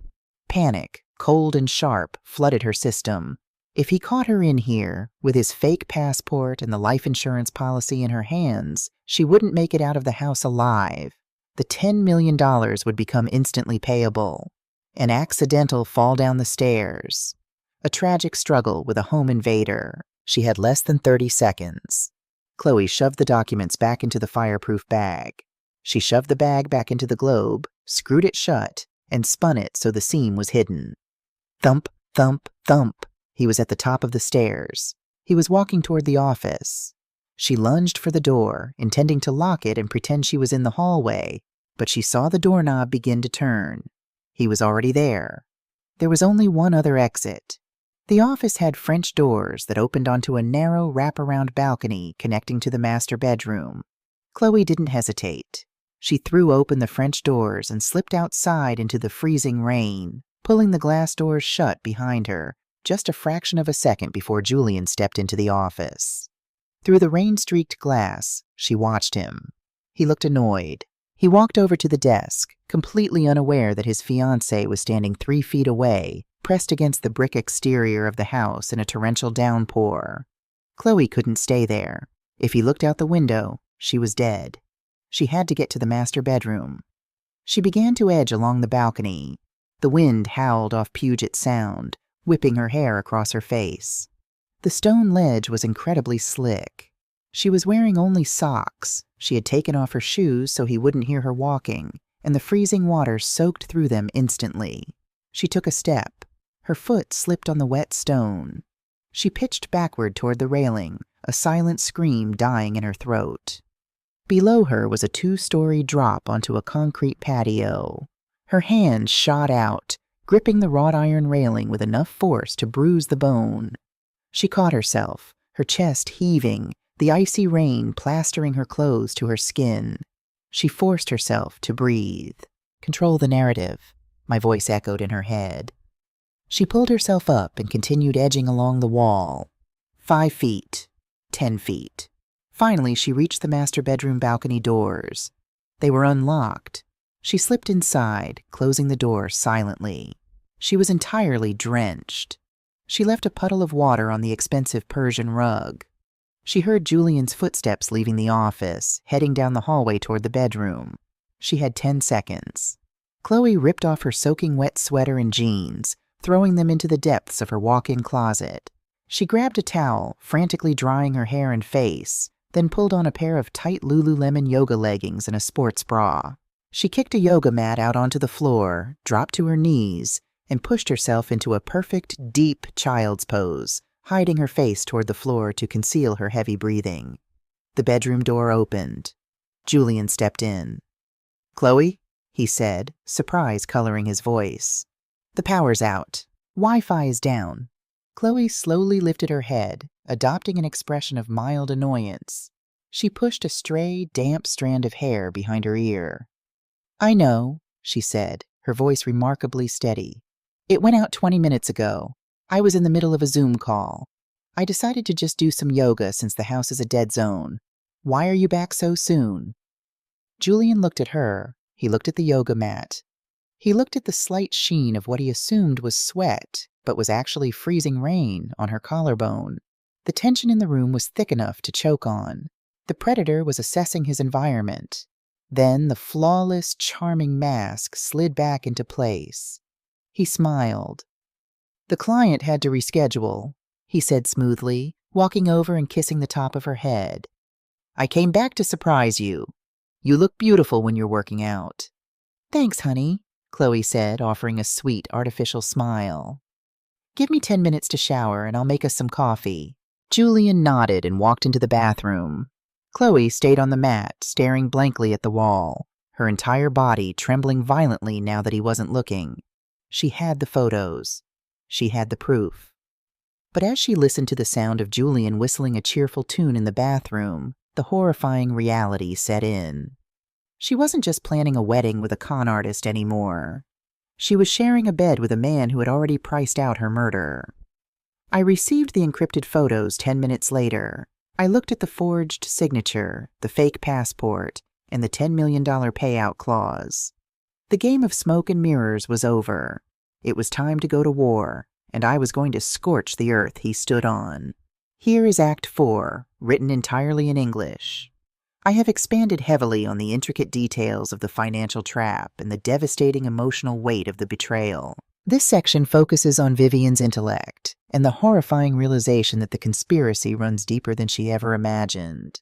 Panic, cold and sharp, flooded her system. If he caught her in here, with his fake passport and the life insurance policy in her hands, she wouldn't make it out of the house alive. The $10 million would become instantly payable. An accidental fall down the stairs. A tragic struggle with a home invader. She had less than 30 seconds. Chloe shoved the documents back into the fireproof bag. She shoved the bag back into the globe, screwed it shut, and spun it so the seam was hidden. Thump, thump, thump. He was at the top of the stairs. He was walking toward the office. She lunged for the door, intending to lock it and pretend she was in the hallway, but she saw the doorknob begin to turn. He was already there. There was only one other exit. The office had French doors that opened onto a narrow wraparound balcony connecting to the master bedroom. Chloe didn't hesitate. She threw open the French doors and slipped outside into the freezing rain, pulling the glass doors shut behind her just a fraction of a second before Julian stepped into the office. Through the rain-streaked glass, she watched him. He looked annoyed. He walked over to the desk, completely unaware that his fiancée was standing 3 feet away, pressed against the brick exterior of the house in a torrential downpour. Chloe couldn't stay there. If he looked out the window, she was dead. She had to get to the master bedroom. She began to edge along the balcony. The wind howled off Puget Sound, whipping her hair across her face. The stone ledge was incredibly slick. She was wearing only socks. She had taken off her shoes so he wouldn't hear her walking, and the freezing water soaked through them instantly. She took a step. Her foot slipped on the wet stone. She pitched backward toward the railing, a silent scream dying in her throat. Below her was a 2-story drop onto a concrete patio. Her hand shot out, gripping the wrought iron railing with enough force to bruise the bone. She caught herself, her chest heaving, the icy rain plastering her clothes to her skin. She forced herself to breathe. Control the narrative, my voice echoed in her head. She pulled herself up and continued edging along the wall. 5 feet, 10 feet. Finally, she reached the master bedroom balcony doors. They were unlocked. She slipped inside, closing the door silently. She was entirely drenched. She left a puddle of water on the expensive Persian rug. She heard Julian's footsteps leaving the office, heading down the hallway toward the bedroom. She had 10 seconds. Chloe ripped off her soaking wet sweater and jeans, throwing them into the depths of her walk-in closet. She grabbed a towel, frantically drying her hair and face, then pulled on a pair of tight Lululemon yoga leggings and a sports bra. She kicked a yoga mat out onto the floor, dropped to her knees, and pushed herself into a perfect, deep child's pose, hiding her face toward the floor to conceal her heavy breathing. The bedroom door opened. Julian stepped in. "Chloe?" he said, surprise coloring his voice. "The power's out. Wi-Fi is down." Chloe slowly lifted her head, adopting an expression of mild annoyance. She pushed a stray, damp strand of hair behind her ear. "I know," she said, her voice remarkably steady. "It went out 20 minutes ago. I was in the middle of a Zoom call. I decided to just do some yoga since the house is a dead zone. Why are you back so soon?" Julian looked at her. He looked at the yoga mat. He looked at the slight sheen of what he assumed was sweat, but was actually freezing rain, on her collarbone. The tension in the room was thick enough to choke on. The predator was assessing his environment. Then the flawless, charming mask slid back into place. He smiled. "The client had to reschedule," he said smoothly, walking over and kissing the top of her head. "I came back to surprise you. You look beautiful when you're working out." "Thanks, honey," Chloe said, offering a sweet, artificial smile. "Give me 10 minutes to shower and I'll make us some coffee." Julian nodded and walked into the bathroom. Chloe stayed on the mat, staring blankly at the wall, her entire body trembling violently now that he wasn't looking. She had the photos. She had the proof. But as she listened to the sound of Julian whistling a cheerful tune in the bathroom, the horrifying reality set in. She wasn't just planning a wedding with a con artist anymore. She was sharing a bed with a man who had already priced out her murder. I received the encrypted photos 10 minutes later. I looked at the forged signature, the fake passport, and the $10 million payout clause. The game of smoke and mirrors was over. It was time to go to war, and I was going to scorch the earth he stood on. Here is Act 4, written entirely in English. I have expanded heavily on the intricate details of the financial trap and the devastating emotional weight of the betrayal. This section focuses on Vivian's intellect and the horrifying realization that the conspiracy runs deeper than she ever imagined.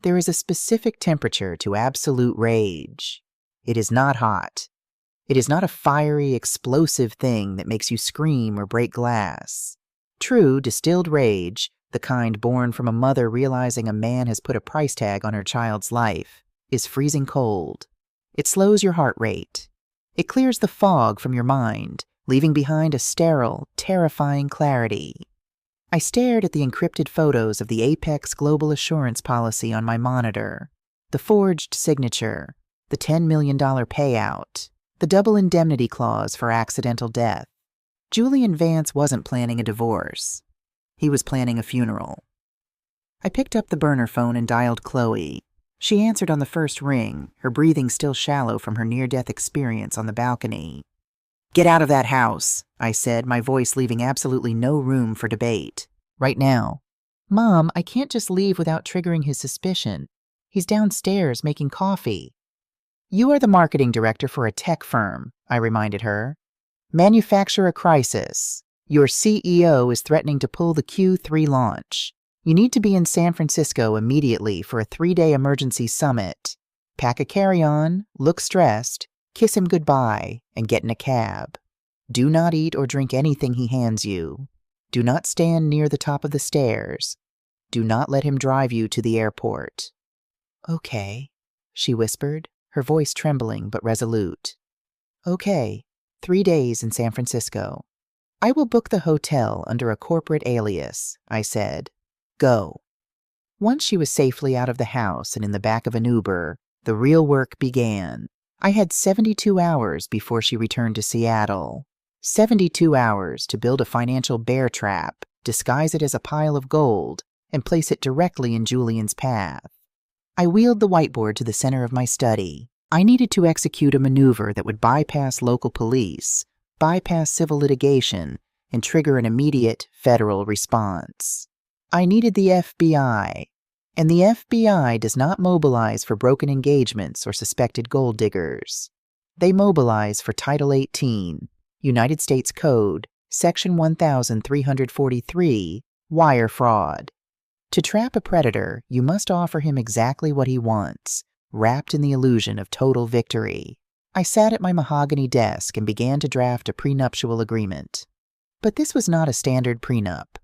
There is a specific temperature to absolute rage. It is not hot. It is not a fiery, explosive thing that makes you scream or break glass. True, distilled rage, the kind born from a mother realizing a man has put a price tag on her child's life, is freezing cold. It slows your heart rate. It clears the fog from your mind, leaving behind a sterile, terrifying clarity. I stared at the encrypted photos of the Apex Global Assurance policy on my monitor, the forged signature, the $10 million payout, the double indemnity clause for accidental death. Julian Vance wasn't planning a divorce. He was planning a funeral. I picked up the burner phone and dialed Chloe. She answered on the first ring, her breathing still shallow from her near-death experience on the balcony. "Get out of that house," I said, my voice leaving absolutely no room for debate. "Right now." "Mom, I can't just leave without triggering his suspicion. He's downstairs making coffee." "You are the marketing director for a tech firm," I reminded her. "Manufacture a crisis. Your CEO is threatening to pull the Q3 launch. You need to be in San Francisco immediately for a 3-day emergency summit. Pack a carry-on, look stressed, kiss him goodbye, and get in a cab. Do not eat or drink anything he hands you. Do not stand near the top of the stairs. Do not let him drive you to the airport." "Okay," she whispered, her voice trembling but resolute. "Okay, 3 days in San Francisco. I will book the hotel under a corporate alias," I said. "Go." Once she was safely out of the house and in the back of an Uber, The real work began. I had 72 hours before she returned to Seattle. 72 hours to build a financial bear trap, disguise it as a pile of gold, and place it directly in Julian's path. I wheeled the whiteboard to the center of my study. I needed to execute a maneuver that would bypass local police, bypass civil litigation, and trigger an immediate federal response. I needed the FBI, and the FBI does not mobilize for broken engagements or suspected gold diggers. They mobilize for Title 18, United States Code, Section 1343, wire fraud. To trap a predator, you must offer him exactly what he wants, wrapped in the illusion of total victory. I sat at my mahogany desk and began to draft a prenuptial agreement. But this was not a standard prenup.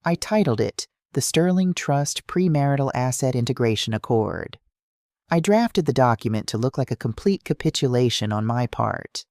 I titled it the Sterling Trust Premarital Asset Integration Accord. I drafted the document to look like a complete capitulation on my part.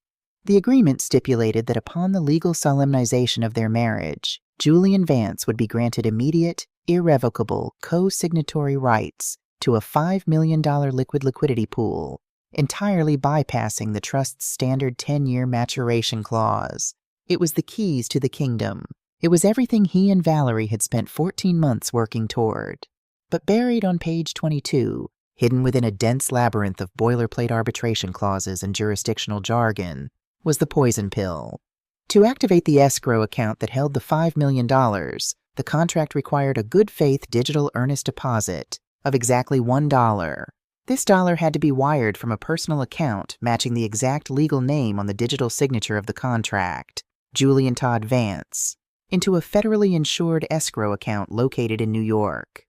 The agreement stipulated that upon the legal solemnization of their marriage, Julian Vance would be granted immediate, irrevocable co-signatory rights to a $5 million liquid liquidity pool, entirely bypassing the trust's standard 10-year maturation clause. It was the keys to the kingdom. It was everything he and Valerie had spent 14 months working toward. But buried on page 22, hidden within a dense labyrinth of boilerplate arbitration clauses and jurisdictional jargon, was the poison pill. To activate the escrow account that held the $5 million, the contract required a good faith digital earnest deposit of exactly $1. This dollar had to be wired from a personal account matching the exact legal name on the digital signature of the contract, Julian Todd Vance, into a federally insured escrow account located in New York.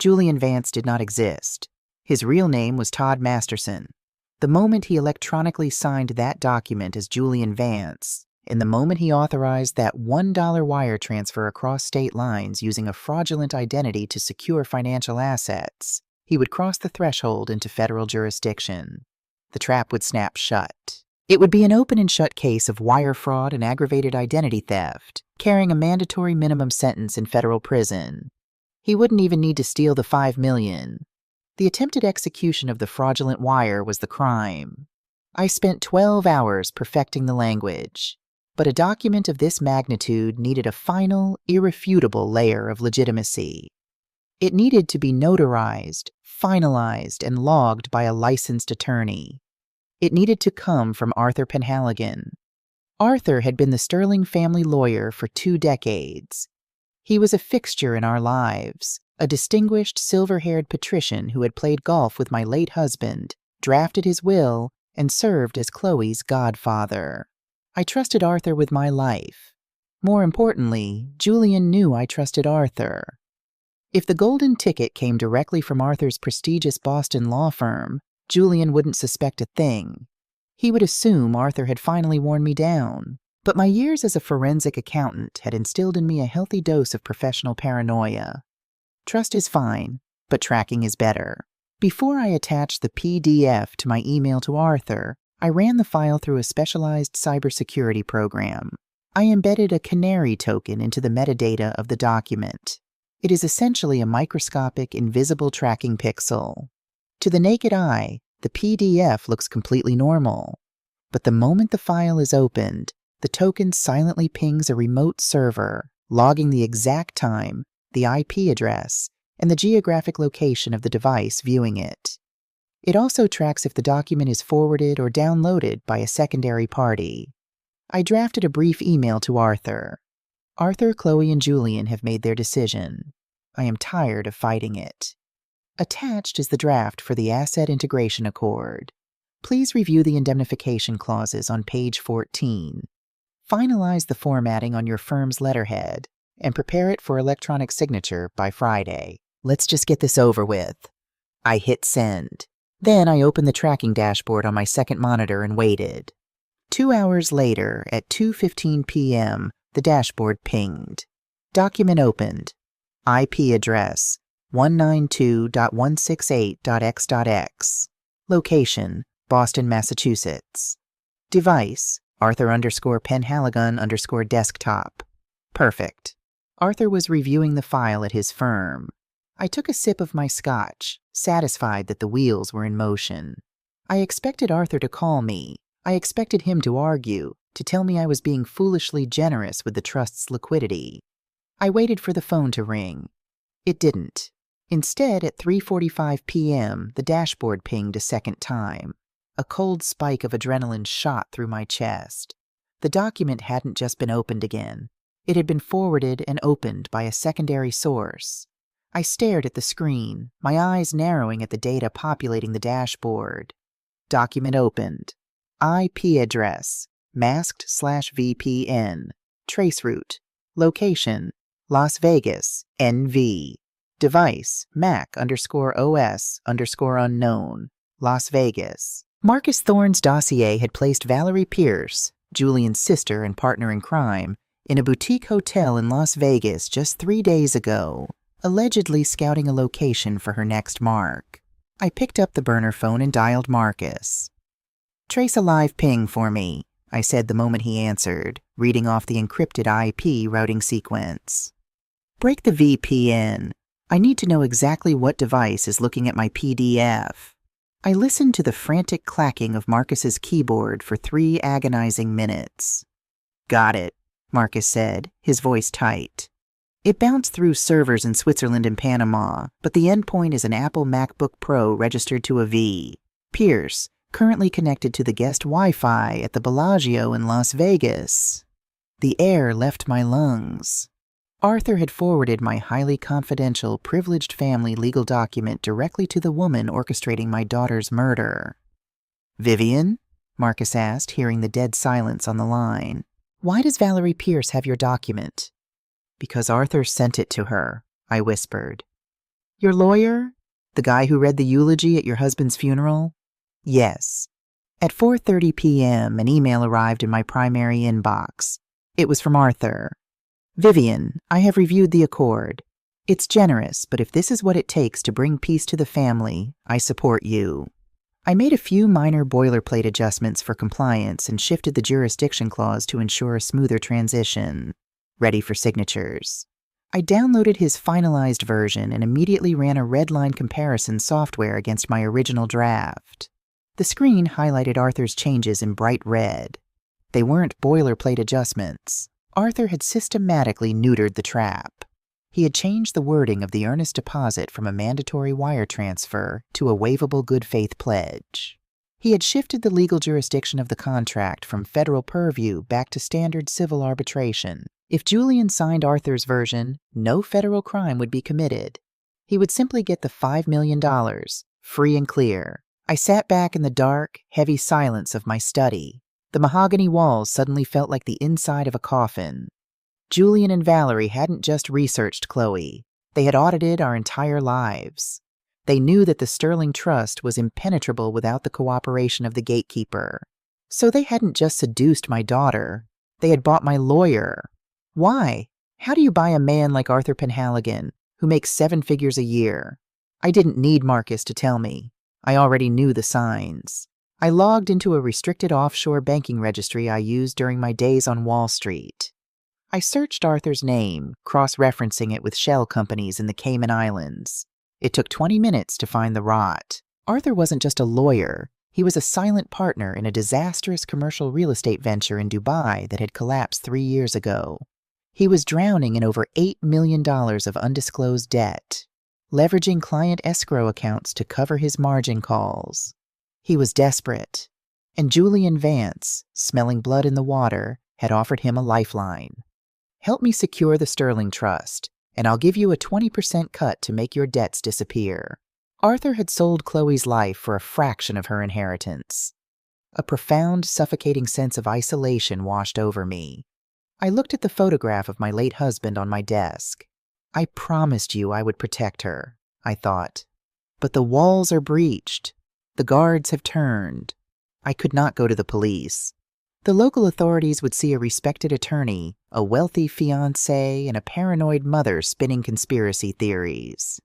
Julian Vance did not exist. His real name was Todd Masterson. The moment he electronically signed that document as Julian Vance, and the moment he authorized that $1 wire transfer across state lines using a fraudulent identity to secure financial assets, he would cross the threshold into federal jurisdiction. The trap would snap shut. It would be an open and shut case of wire fraud and aggravated identity theft, carrying a mandatory minimum sentence in federal prison. He wouldn't even need to steal the $5 million. The attempted execution of the fraudulent wire was the crime. I spent 12 hours perfecting the language, but a document of this magnitude needed a final, irrefutable layer of legitimacy. It needed to be notarized, finalized, and logged by a licensed attorney. It needed to come from Arthur Penhaligon. Arthur had been the Sterling family lawyer for 2 decades. He was a fixture in our lives, a distinguished silver-haired patrician who had played golf with my late husband, drafted his will, and served as Chloe's godfather. I trusted Arthur with my life. More importantly, Julian knew I trusted Arthur. If the golden ticket came directly from Arthur's prestigious Boston law firm, Julian wouldn't suspect a thing. He would assume Arthur had finally worn me down. But my years as a forensic accountant had instilled in me a healthy dose of professional paranoia. Trust is fine, but tracking is better. Before I attached the PDF to my email to Arthur, I ran the file through a specialized cybersecurity program. I embedded a canary token into the metadata of the document. It is essentially a microscopic, invisible tracking pixel. To the naked eye, the PDF looks completely normal. But the moment the file is opened, the token silently pings a remote server, logging the exact time, the IP address, and the geographic location of the device viewing it. It also tracks if the document is forwarded or downloaded by a secondary party. I drafted a brief email to Arthur. Arthur, Chloe, and Julian have made their decision. I am tired of fighting it. Attached is the draft for the Asset Integration Accord. Please review the indemnification clauses on page 14. Finalize the formatting on your firm's letterhead and prepare it for electronic signature by Friday. Let's just get this over with. I hit send. Then I opened the tracking dashboard on my second monitor and waited. 2 hours later, at 2:15 p.m., the dashboard pinged. Document opened. IP address 192.168.x.x. Location, Boston, Massachusetts. Device, Arthur_Penhaligon_desktop. Perfect. Arthur was reviewing the file at his firm. I took a sip of my scotch, satisfied that the wheels were in motion. I expected Arthur to call me. I expected him to argue, to tell me I was being foolishly generous with the trust's liquidity. I waited for the phone to ring. It didn't. Instead, at 3:45 p.m., the dashboard pinged a second time. A cold spike of adrenaline shot through my chest. The document hadn't just been opened again. It had been forwarded and opened by a secondary source. I stared at the screen, my eyes narrowing at the data populating the dashboard. Document opened. IP address, masked/VPN. Traceroute. Location, Las Vegas, NV. Device, Mac_OS_unknown, Las Vegas. Marcus Thorne's dossier had placed Valerie Pierce, Julian's sister and partner in crime, in a boutique hotel in Las Vegas just 3 days ago, allegedly scouting a location for her next mark. I picked up the burner phone and dialed Marcus. "Trace a live ping for me," I said the moment he answered, reading off the encrypted IP routing sequence. "Break the VPN. I need to know exactly what device is looking at my PDF." I listened to the frantic clacking of Marcus's keyboard for 3 agonizing minutes. "Got it," Marcus said, his voice tight. "It bounced through servers in Switzerland and Panama, but the endpoint is an Apple MacBook Pro registered to a V. Pierce, currently connected to the guest Wi-Fi at the Bellagio in Las Vegas." The air left my lungs. Arthur had forwarded my highly confidential, privileged family legal document directly to the woman orchestrating my daughter's murder. "Vivian?" Marcus asked, hearing the dead silence on the line. "Why does Valerie Pierce have your document?" "Because Arthur sent it to her," I whispered. "Your lawyer? The guy who read the eulogy at your husband's funeral?" "Yes." At 4:30 p.m., an email arrived in my primary inbox. It was from Arthur. "Vivian, I have reviewed the accord. It's generous, but if this is what it takes to bring peace to the family, I support you." I made a few minor boilerplate adjustments for compliance and shifted the jurisdiction clause to ensure a smoother transition. Ready for signatures. I downloaded his finalized version and immediately ran a redline comparison software against my original draft. The screen highlighted Arthur's changes in bright red. They weren't boilerplate adjustments. Arthur had systematically neutered the trap. He had changed the wording of the earnest deposit from a mandatory wire transfer to a waivable good faith pledge. He had shifted the legal jurisdiction of the contract from federal purview back to standard civil arbitration. If Julian signed Arthur's version, no federal crime would be committed. He would simply get the $5 million, free and clear. I sat back in the dark, heavy silence of my study. The mahogany walls suddenly felt like the inside of a coffin. Julian and Valerie hadn't just researched Chloe. They had audited our entire lives. They knew that the Sterling Trust was impenetrable without the cooperation of the gatekeeper. So they hadn't just seduced my daughter. They had bought my lawyer. Why? How do you buy a man like Arthur Penhaligon, who makes 7 figures a year? I didn't need Marcus to tell me. I already knew the signs. I logged into a restricted offshore banking registry I used during my days on Wall Street. I searched Arthur's name, cross-referencing it with shell companies in the Cayman Islands. It took 20 minutes to find the rot. Arthur wasn't just a lawyer. He was a silent partner in a disastrous commercial real estate venture in Dubai that had collapsed 3 years ago. He was drowning in over $8 million of undisclosed debt, leveraging client escrow accounts to cover his margin calls. He was desperate, and Julian Vance, smelling blood in the water, had offered him a lifeline. "Help me secure the Sterling Trust, and I'll give you a 20% cut to make your debts disappear." Arthur had sold Chloe's life for a fraction of her inheritance. A profound, suffocating sense of isolation washed over me. I looked at the photograph of my late husband on my desk. "I promised you I would protect her," I thought. "But the walls are breached. The guards have turned. I could not go to the police. The local authorities would see a respected attorney, a wealthy fiancé, and a paranoid mother spinning conspiracy theories.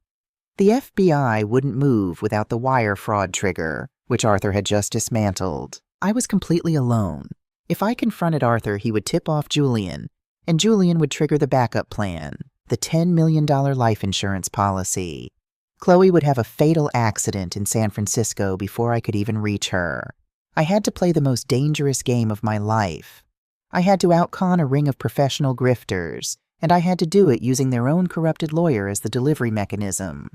The FBI wouldn't move without the wire fraud trigger, which Arthur had just dismantled. I was completely alone. If I confronted Arthur, he would tip off Julian, and Julian would trigger the backup plan. the $10 million life insurance policy. Chloe would have a fatal accident in San Francisco before I could even reach her. I had to play the most dangerous game of my life. I had to outcon a ring of professional grifters, and I had to do it using their own corrupted lawyer as the delivery mechanism.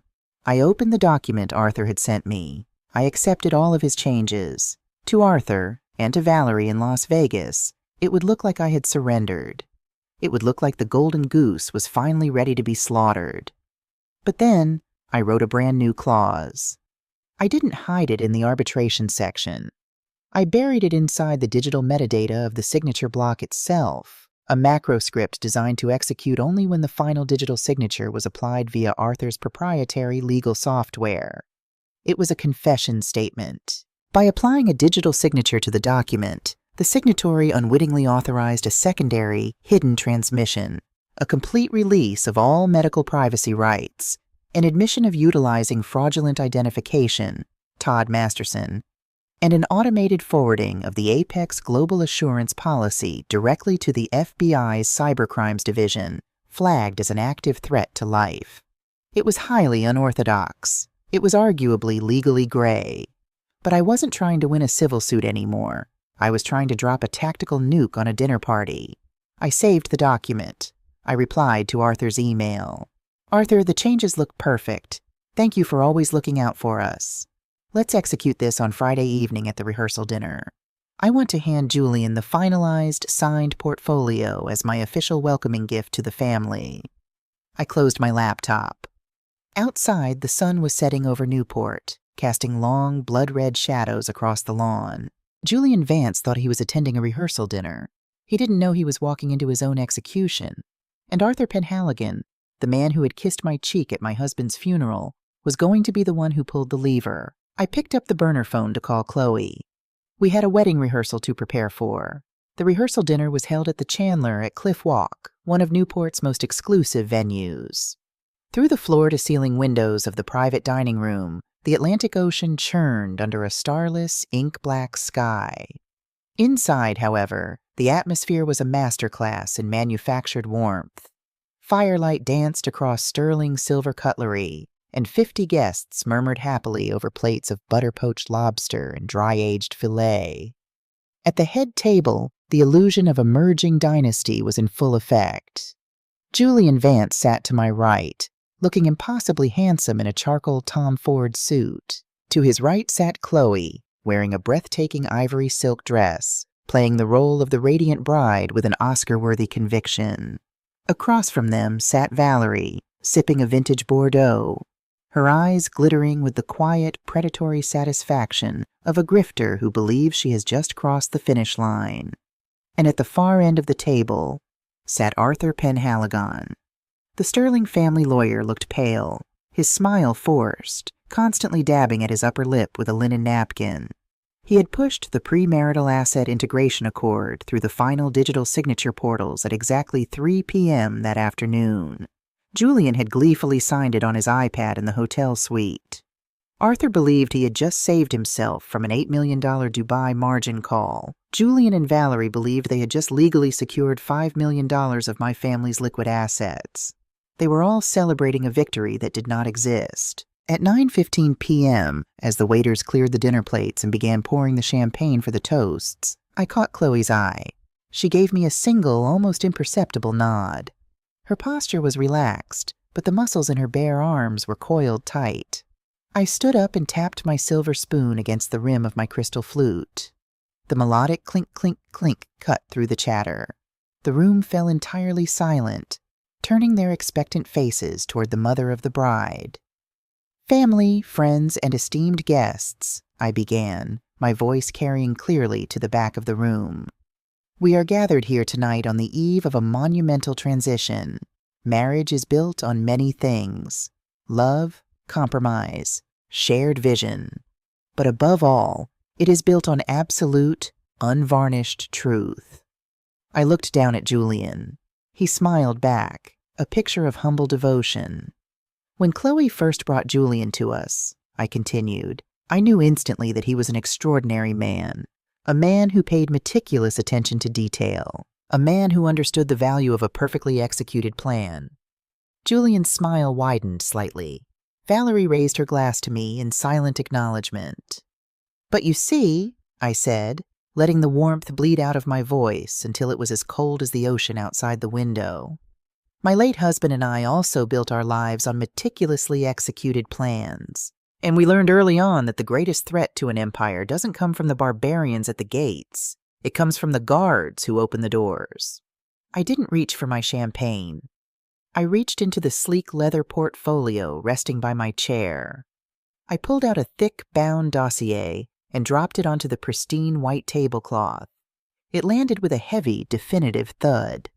I opened the document Arthur had sent me. I accepted all of his changes. To Arthur, and to Valerie in Las Vegas, it would look like I had surrendered. It would look like the golden goose was finally ready to be slaughtered. But then, I wrote a brand new clause. I didn't hide it in the arbitration section. I buried it inside the digital metadata of the signature block itself, a macro script designed to execute only when the final digital signature was applied via Arthur's proprietary legal software. It was a confession statement. By applying a digital signature to the document, the signatory unwittingly authorized a secondary, hidden transmission, a complete release of all medical privacy rights, an admission of utilizing fraudulent identification, Todd Masterson, and an automated forwarding of the Apex Global Assurance policy directly to the FBI's Cybercrimes Division, flagged as an active threat to life. It was highly unorthodox. It was arguably legally gray. But I wasn't trying to win a civil suit anymore. I was trying to drop a tactical nuke on a dinner party. I saved the document. I replied to Arthur's email. Arthur, the changes look perfect. Thank you for always looking out for us. Let's execute this on Friday evening at the rehearsal dinner. I want to hand Julian the finalized, signed portfolio as my official welcoming gift to the family. I closed my laptop. Outside, the sun was setting over Newport, casting long, blood-red shadows across the lawn. Julian Vance thought he was attending a rehearsal dinner. He didn't know he was walking into his own execution. And Arthur Penhaligon, the man who had kissed my cheek at my husband's funeral, was going to be the one who pulled the lever. I picked up the burner phone to call Chloe. We had a wedding rehearsal to prepare for. The rehearsal dinner was held at the Chandler at Cliff Walk, one of Newport's most exclusive venues. Through the floor-to-ceiling windows of the private dining room, the Atlantic Ocean churned under a starless, ink-black sky. Inside, however, the atmosphere was a masterclass in manufactured warmth. Firelight danced across sterling silver cutlery, and 50 guests murmured happily over plates of butter-poached lobster and dry-aged filet. At the head table, the illusion of a merging dynasty was in full effect. Julian Vance sat to my right, looking impossibly handsome in a charcoal Tom Ford suit. To his right sat Chloe, wearing a breathtaking ivory silk dress, playing the role of the radiant bride with an Oscar-worthy conviction. Across from them sat Valerie, sipping a vintage Bordeaux, her eyes glittering with the quiet, predatory satisfaction of a grifter who believes she has just crossed the finish line. And at the far end of the table sat Arthur Penhaligon. The Sterling family lawyer looked pale, his smile forced, constantly dabbing at his upper lip with a linen napkin. He had pushed the premarital asset integration accord through the final digital signature portals at exactly 3 p.m. that afternoon. Julian had gleefully signed it on his iPad in the hotel suite. Arthur believed he had just saved himself from an $8 million Dubai margin call. Julian and Valerie believed they had just legally secured $5 million of my family's liquid assets. They were all celebrating a victory that did not exist. At 9:15 p.m., as the waiters cleared the dinner plates and began pouring the champagne for the toasts, I caught Chloe's eye. She gave me a single, almost imperceptible nod. Her posture was relaxed, but the muscles in her bare arms were coiled tight. I stood up and tapped my silver spoon against the rim of my crystal flute. The melodic clink, clink, clink cut through the chatter. The room fell entirely silent, turning their expectant faces toward the mother of the bride. Family, friends, and esteemed guests, I began, my voice carrying clearly to the back of the room. We are gathered here tonight on the eve of a monumental transition. Marriage is built on many things: love, compromise, shared vision. But above all, it is built on absolute, unvarnished truth. I looked down at Julian. He smiled back, a picture of humble devotion. When Chloe first brought Julian to us, I continued, I knew instantly that he was an extraordinary man. A man who paid meticulous attention to detail. A man who understood the value of a perfectly executed plan. Julian's smile widened slightly. Valerie raised her glass to me in silent acknowledgement. "But you see," I said, letting the warmth bleed out of my voice until it was as cold as the ocean outside the window. "My late husband and I also built our lives on meticulously executed plans. And we learned early on that the greatest threat to an empire doesn't come from the barbarians at the gates. It comes from the guards who open the doors." I didn't reach for my champagne. I reached into the sleek leather portfolio resting by my chair. I pulled out a thick, bound dossier and dropped it onto the pristine white tablecloth. It landed with a heavy, definitive thud.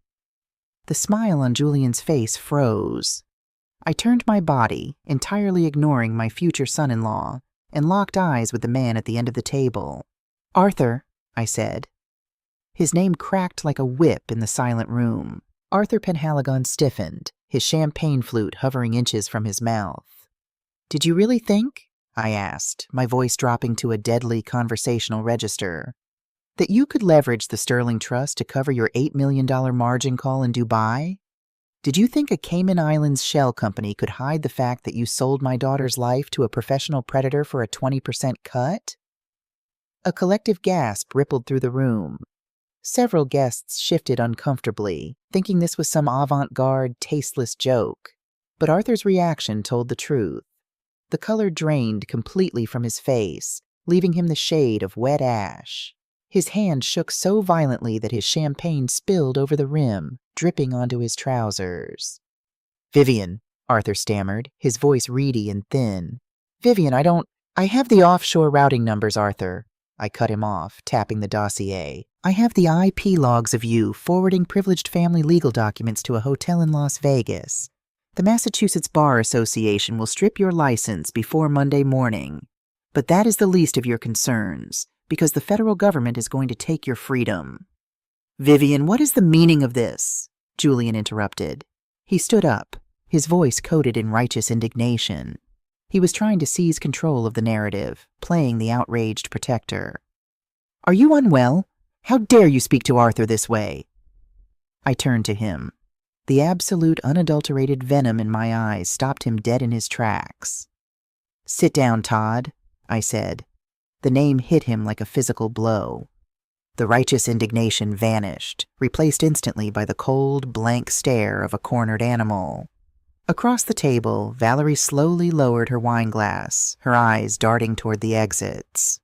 The smile on Julian's face froze. I turned my body, entirely ignoring my future son-in-law, and locked eyes with the man at the end of the table. "Arthur," I said. His name cracked like a whip in the silent room. Arthur Penhaligon stiffened, his champagne flute hovering inches from his mouth. "Did you really think," I asked, my voice dropping to a deadly conversational register, "that you could leverage the Sterling Trust to cover your $8 million margin call in Dubai? Did you think a Cayman Islands shell company could hide the fact that you sold my daughter's life to a professional predator for a 20% cut?" A collective gasp rippled through the room. Several guests shifted uncomfortably, thinking this was some avant-garde, tasteless joke. But Arthur's reaction told the truth. The color drained completely from his face, leaving him the shade of wet ash. His hand shook so violently that his champagne spilled over the rim, dripping onto his trousers. "Vivian," Arthur stammered, his voice reedy and thin. "Vivian, I have the offshore routing numbers, Arthur." I cut him off, tapping the dossier. "I have the IP logs of you forwarding privileged family legal documents to a hotel in Las Vegas. The Massachusetts Bar Association will strip your license before Monday morning. But that is the least of your concerns, because the federal government is going to take your freedom." "Vivian, what is the meaning of this?" Julian interrupted. He stood up, his voice coated in righteous indignation. He was trying to seize control of the narrative, playing the outraged protector. "Are you unwell? How dare you speak to Arthur this way?" I turned to him. The absolute, unadulterated venom in my eyes stopped him dead in his tracks. "Sit down, Todd," I said. The name hit him like a physical blow. The righteous indignation vanished, replaced instantly by the cold, blank stare of a cornered animal. Across the table, Valerie slowly lowered her wineglass, her eyes darting toward the exits.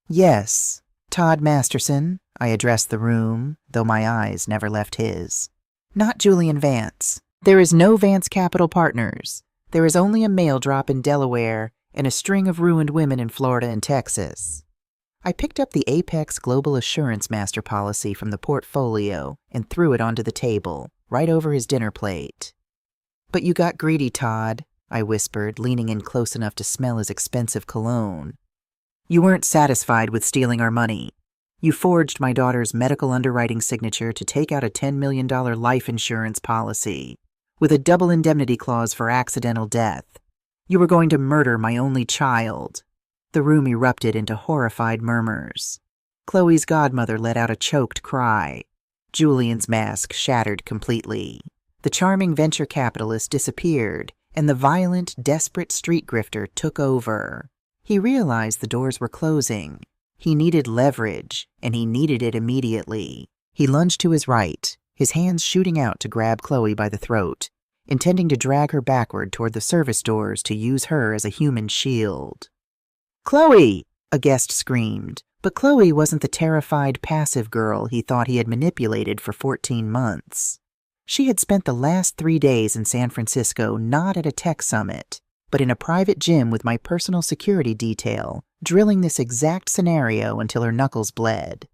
"Yes, Todd Masterson," I addressed the room, though my eyes never left his. "Not Julian Vance. There is no Vance Capital Partners. There is only a mail drop in Delaware and a string of ruined women in Florida and Texas." I picked up the Apex Global Assurance Master Policy from the portfolio and threw it onto the table, right over his dinner plate. "But you got greedy, Todd," I whispered, leaning in close enough to smell his expensive cologne. "You weren't satisfied with stealing our money. You forged my daughter's medical underwriting signature to take out a $10 million life insurance policy, with a double indemnity clause for accidental death. You were going to murder my only child." The room erupted into horrified murmurs. Chloe's godmother let out a choked cry. Julian's mask shattered completely. The charming venture capitalist disappeared, and the violent, desperate street grifter took over. He realized the doors were closing. He needed leverage, and he needed it immediately. He lunged to his right, his hands shooting out to grab Chloe by the throat, intending to drag her backward toward the service doors to use her as a human shield. "Chloe!" a guest screamed, but Chloe wasn't the terrified, passive girl he thought he had manipulated for 14 months. She had spent the last 3 days in San Francisco not at a tech summit, but in a private gym with my personal security detail, drilling this exact scenario until her knuckles bled.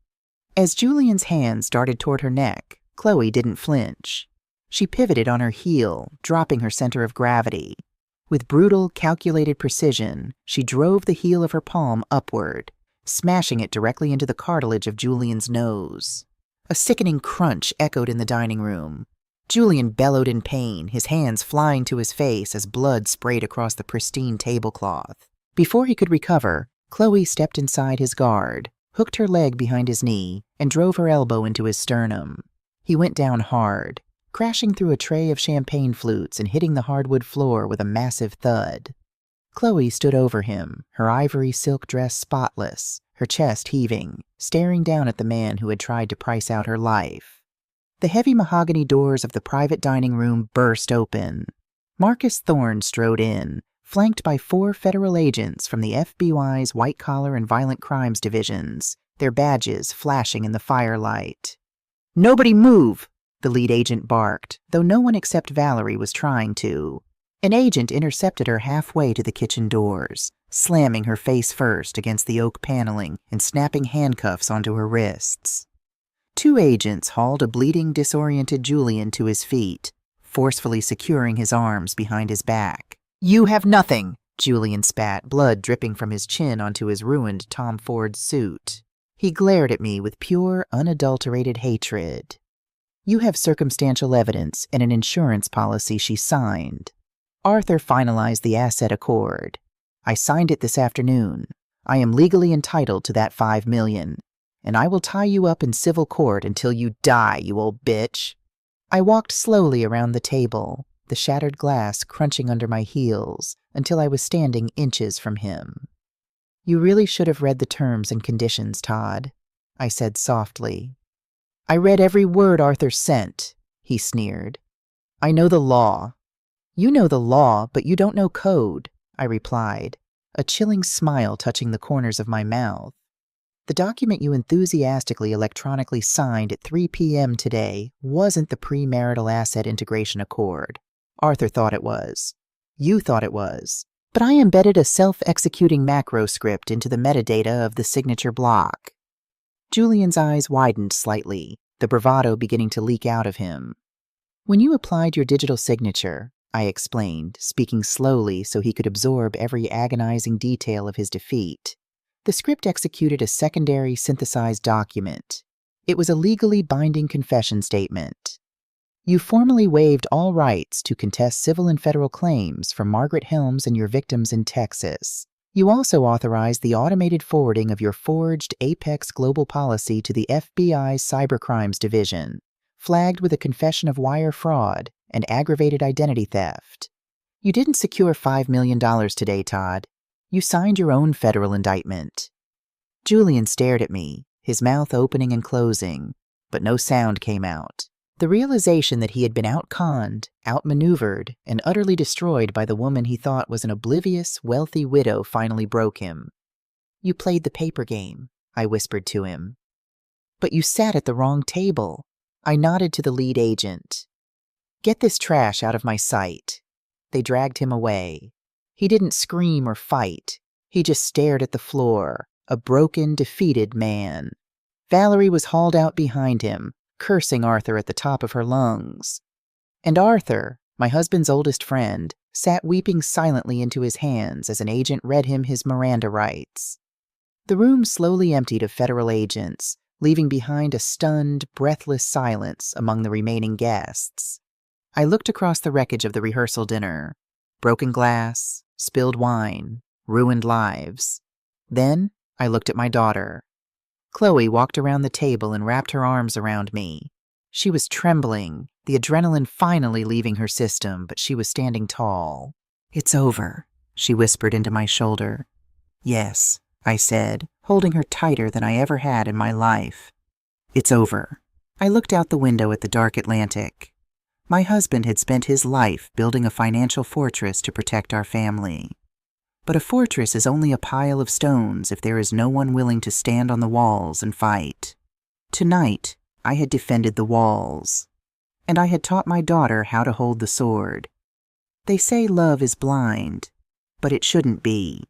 As Julian's hands darted toward her neck, Chloe didn't flinch. She pivoted on her heel, dropping her center of gravity. With brutal, calculated precision, she drove the heel of her palm upward, smashing it directly into the cartilage of Julian's nose. A sickening crunch echoed in the dining room. Julian bellowed in pain, his hands flying to his face as blood sprayed across the pristine tablecloth. Before he could recover, Chloe stepped inside his guard, hooked her leg behind his knee, and drove her elbow into his sternum. He went down hard. crashing through a tray of champagne flutes and hitting the hardwood floor with a massive thud. Chloe stood over him, her ivory silk dress spotless, her chest heaving, staring down at the man who had tried to price out her life. The heavy mahogany doors of the private dining room burst open. Marcus Thorne strode in, flanked by 4 federal agents from the FBI's white-collar and violent crimes divisions, their badges flashing in the firelight. "Nobody move!" the lead agent barked, though no one except Valerie was trying to. An agent intercepted her halfway to the kitchen doors, slamming her face first against the oak paneling and snapping handcuffs onto her wrists. 2 agents hauled a bleeding, disoriented Julian to his feet, forcefully securing his arms behind his back. "You have nothing," Julian spat, blood dripping from his chin onto his ruined Tom Ford suit. He glared at me with pure, unadulterated hatred. "You have circumstantial evidence and an insurance policy she signed. Arthur finalized the asset accord. I signed it this afternoon. I am legally entitled to that $5 million, and I will tie you up in civil court until you die, you old bitch." I walked slowly around the table, the shattered glass crunching under my heels, until I was standing inches from him. "You really should have read the terms and conditions, Todd," I said softly. "I read every word Arthur sent," he sneered. "I know the law." "You know the law, but you don't know code," I replied, a chilling smile touching the corners of my mouth. "The document you enthusiastically electronically signed at 3 p.m. today wasn't the premarital asset integration accord. Arthur thought it was. You thought it was. But I embedded a self-executing macro script into the metadata of the signature block." Julian's eyes widened slightly, the bravado beginning to leak out of him. "When you applied your digital signature," I explained, speaking slowly so he could absorb every agonizing detail of his defeat, "the script executed a secondary synthesized document. It was a legally binding confession statement. You formally waived all rights to contest civil and federal claims from Margaret Helms and your victims in Texas. You also authorized the automated forwarding of your forged Apex Global policy to the FBI's Cybercrimes Division, flagged with a confession of wire fraud and aggravated identity theft. You didn't secure $5 million today, Todd. You signed your own federal indictment." Julian stared at me, his mouth opening and closing, but no sound came out. The realization that he had been outconned, outmaneuvered, and utterly destroyed by the woman he thought was an oblivious, wealthy widow finally broke him. "You played the paper game," I whispered to him. "But you sat at the wrong table." I nodded to the lead agent. "Get this trash out of my sight." They dragged him away. He didn't scream or fight. He just stared at the floor, a broken, defeated man. Valerie was hauled out behind him, cursing Arthur at the top of her lungs. And Arthur, my husband's oldest friend, sat weeping silently into his hands as an agent read him his Miranda rights. The room slowly emptied of federal agents, leaving behind a stunned, breathless silence among the remaining guests. I looked across the wreckage of the rehearsal dinner. Broken glass, spilled wine, ruined lives. Then I looked at my daughter. Chloe walked around the table and wrapped her arms around me. She was trembling, the adrenaline finally leaving her system, but she was standing tall. "It's over," she whispered into my shoulder. "Yes," I said, holding her tighter than I ever had in my life. "It's over." I looked out the window at the dark Atlantic. My husband had spent his life building a financial fortress to protect our family. But a fortress is only a pile of stones if there is no one willing to stand on the walls and fight. Tonight, I had defended the walls, and I had taught my daughter how to hold the sword. They say love is blind, but it shouldn't be.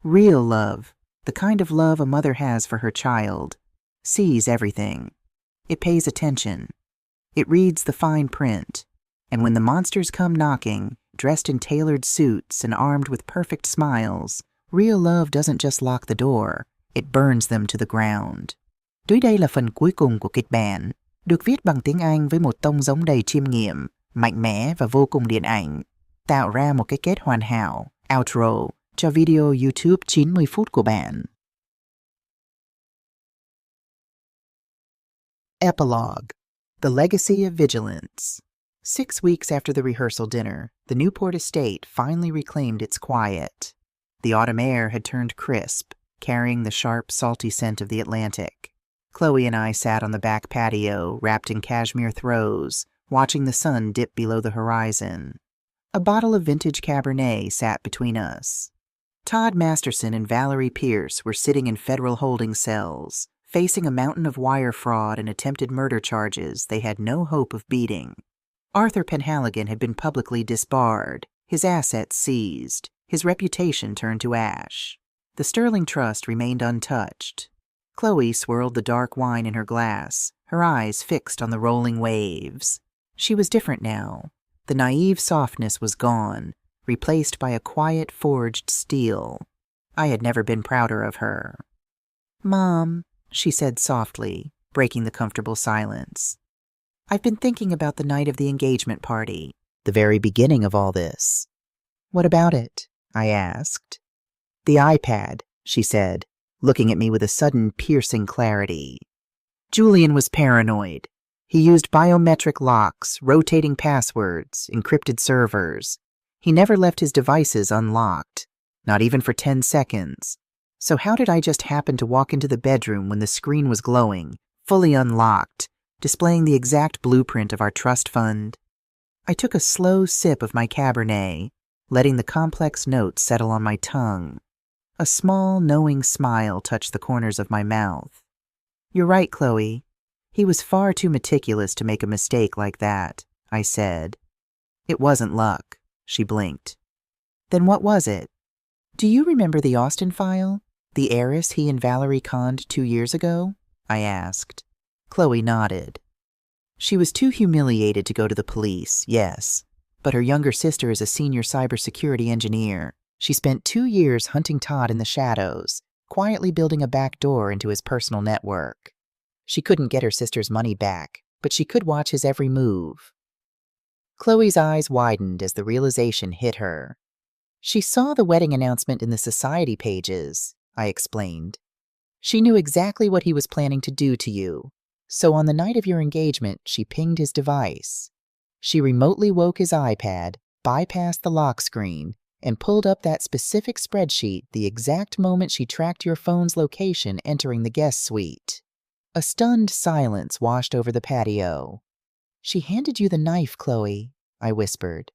Real love, the kind of love a mother has for her child, sees everything. It pays attention. It reads the fine print, and when the monsters come knocking, dressed in tailored suits and armed with perfect smiles, real love doesn't just lock the door, it burns them to the ground. Dưới đây là phần cuối cùng của kịch bản, được viết bằng tiếng Anh với một tông giống đầy chiêm nghiệm, mạnh mẽ và vô cùng điện ảnh, tạo ra một cái kết hoàn hảo, outro, cho video YouTube 90 phút của bạn. Epilogue: The Legacy of Vigilance. 6 weeks after the rehearsal dinner, the Newport estate finally reclaimed its quiet. The autumn air had turned crisp, carrying the sharp, salty scent of the Atlantic. Chloe and I sat on the back patio, wrapped in cashmere throws, watching the sun dip below the horizon. A bottle of vintage Cabernet sat between us. Todd Masterson and Valerie Pierce were sitting in federal holding cells, facing a mountain of wire fraud and attempted murder charges they had no hope of beating. Arthur Penhaligon had been publicly disbarred, his assets seized, his reputation turned to ash. The Sterling Trust remained untouched. Chloe swirled the dark wine in her glass, her eyes fixed on the rolling waves. She was different now. The naive softness was gone, replaced by a quiet forged steel. I had never been prouder of her. "Mom," she said softly, breaking the comfortable silence. "I've been thinking about the night of the engagement party, the very beginning of all this." "What about it?" I asked. "The iPad," she said, looking at me with a sudden piercing clarity. "Julian was paranoid. He used biometric locks, rotating passwords, encrypted servers. He never left his devices unlocked, not even for 10 seconds. So how did I just happen to walk into the bedroom when the screen was glowing, fully unlocked, displaying the exact blueprint of our trust fund?" I took a slow sip of my Cabernet, letting the complex notes settle on my tongue. A small, knowing smile touched the corners of my mouth. "You're right, Chloe. He was far too meticulous to make a mistake like that," I said. "It wasn't luck," she blinked. "Then what was it? Do you remember the Austin file? The heiress he and Valerie conned 2 years ago?" I asked. Chloe nodded. "She was too humiliated to go to the police, yes. But her younger sister is a senior cybersecurity engineer. She spent 2 years hunting Todd in the shadows, quietly building a back door into his personal network. She couldn't get her sister's money back, but she could watch his every move." Chloe's eyes widened as the realization hit her. "She saw the wedding announcement in the society pages," I explained. "She knew exactly what he was planning to do to you. So on the night of your engagement, she pinged his device. She remotely woke his iPad, bypassed the lock screen, and pulled up that specific spreadsheet the exact moment she tracked your phone's location entering the guest suite." A stunned silence washed over the patio. "She handed you the knife, Chloe," I whispered.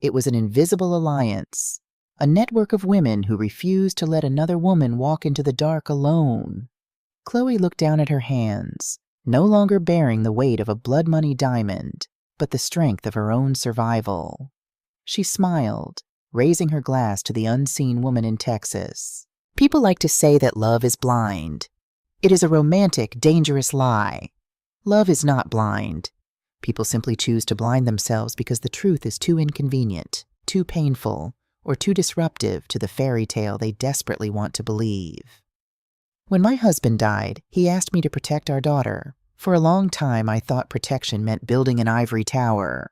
"It was an invisible alliance, a network of women who refused to let another woman walk into the dark alone." Chloe looked down at her hands, no longer bearing the weight of a blood money diamond, but the strength of her own survival. She smiled, raising her glass to the unseen woman in Texas. "People like to say that love is blind. It is a romantic, dangerous lie. Love is not blind. People simply choose to blind themselves because the truth is too inconvenient, too painful, or too disruptive to the fairy tale they desperately want to believe." When my husband died, he asked me to protect our daughter. For a long time, I thought protection meant building an ivory tower.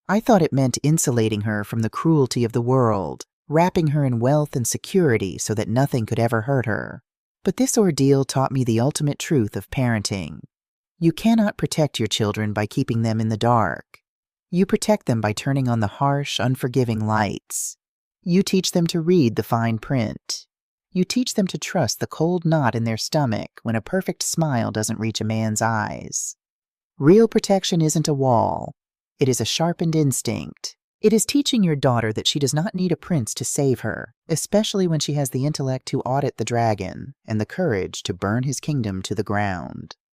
I thought it meant insulating her from the cruelty of the world, wrapping her in wealth and security so that nothing could ever hurt her. But this ordeal taught me the ultimate truth of parenting. You cannot protect your children by keeping them in the dark. You protect them by turning on the harsh, unforgiving lights. You teach them to read the fine print. You teach them to trust the cold knot in their stomach when a perfect smile doesn't reach a man's eyes. Real protection isn't a wall. It is a sharpened instinct. It is teaching your daughter that she does not need a prince to save her, especially when she has the intellect to audit the dragon and the courage to burn his kingdom to the ground.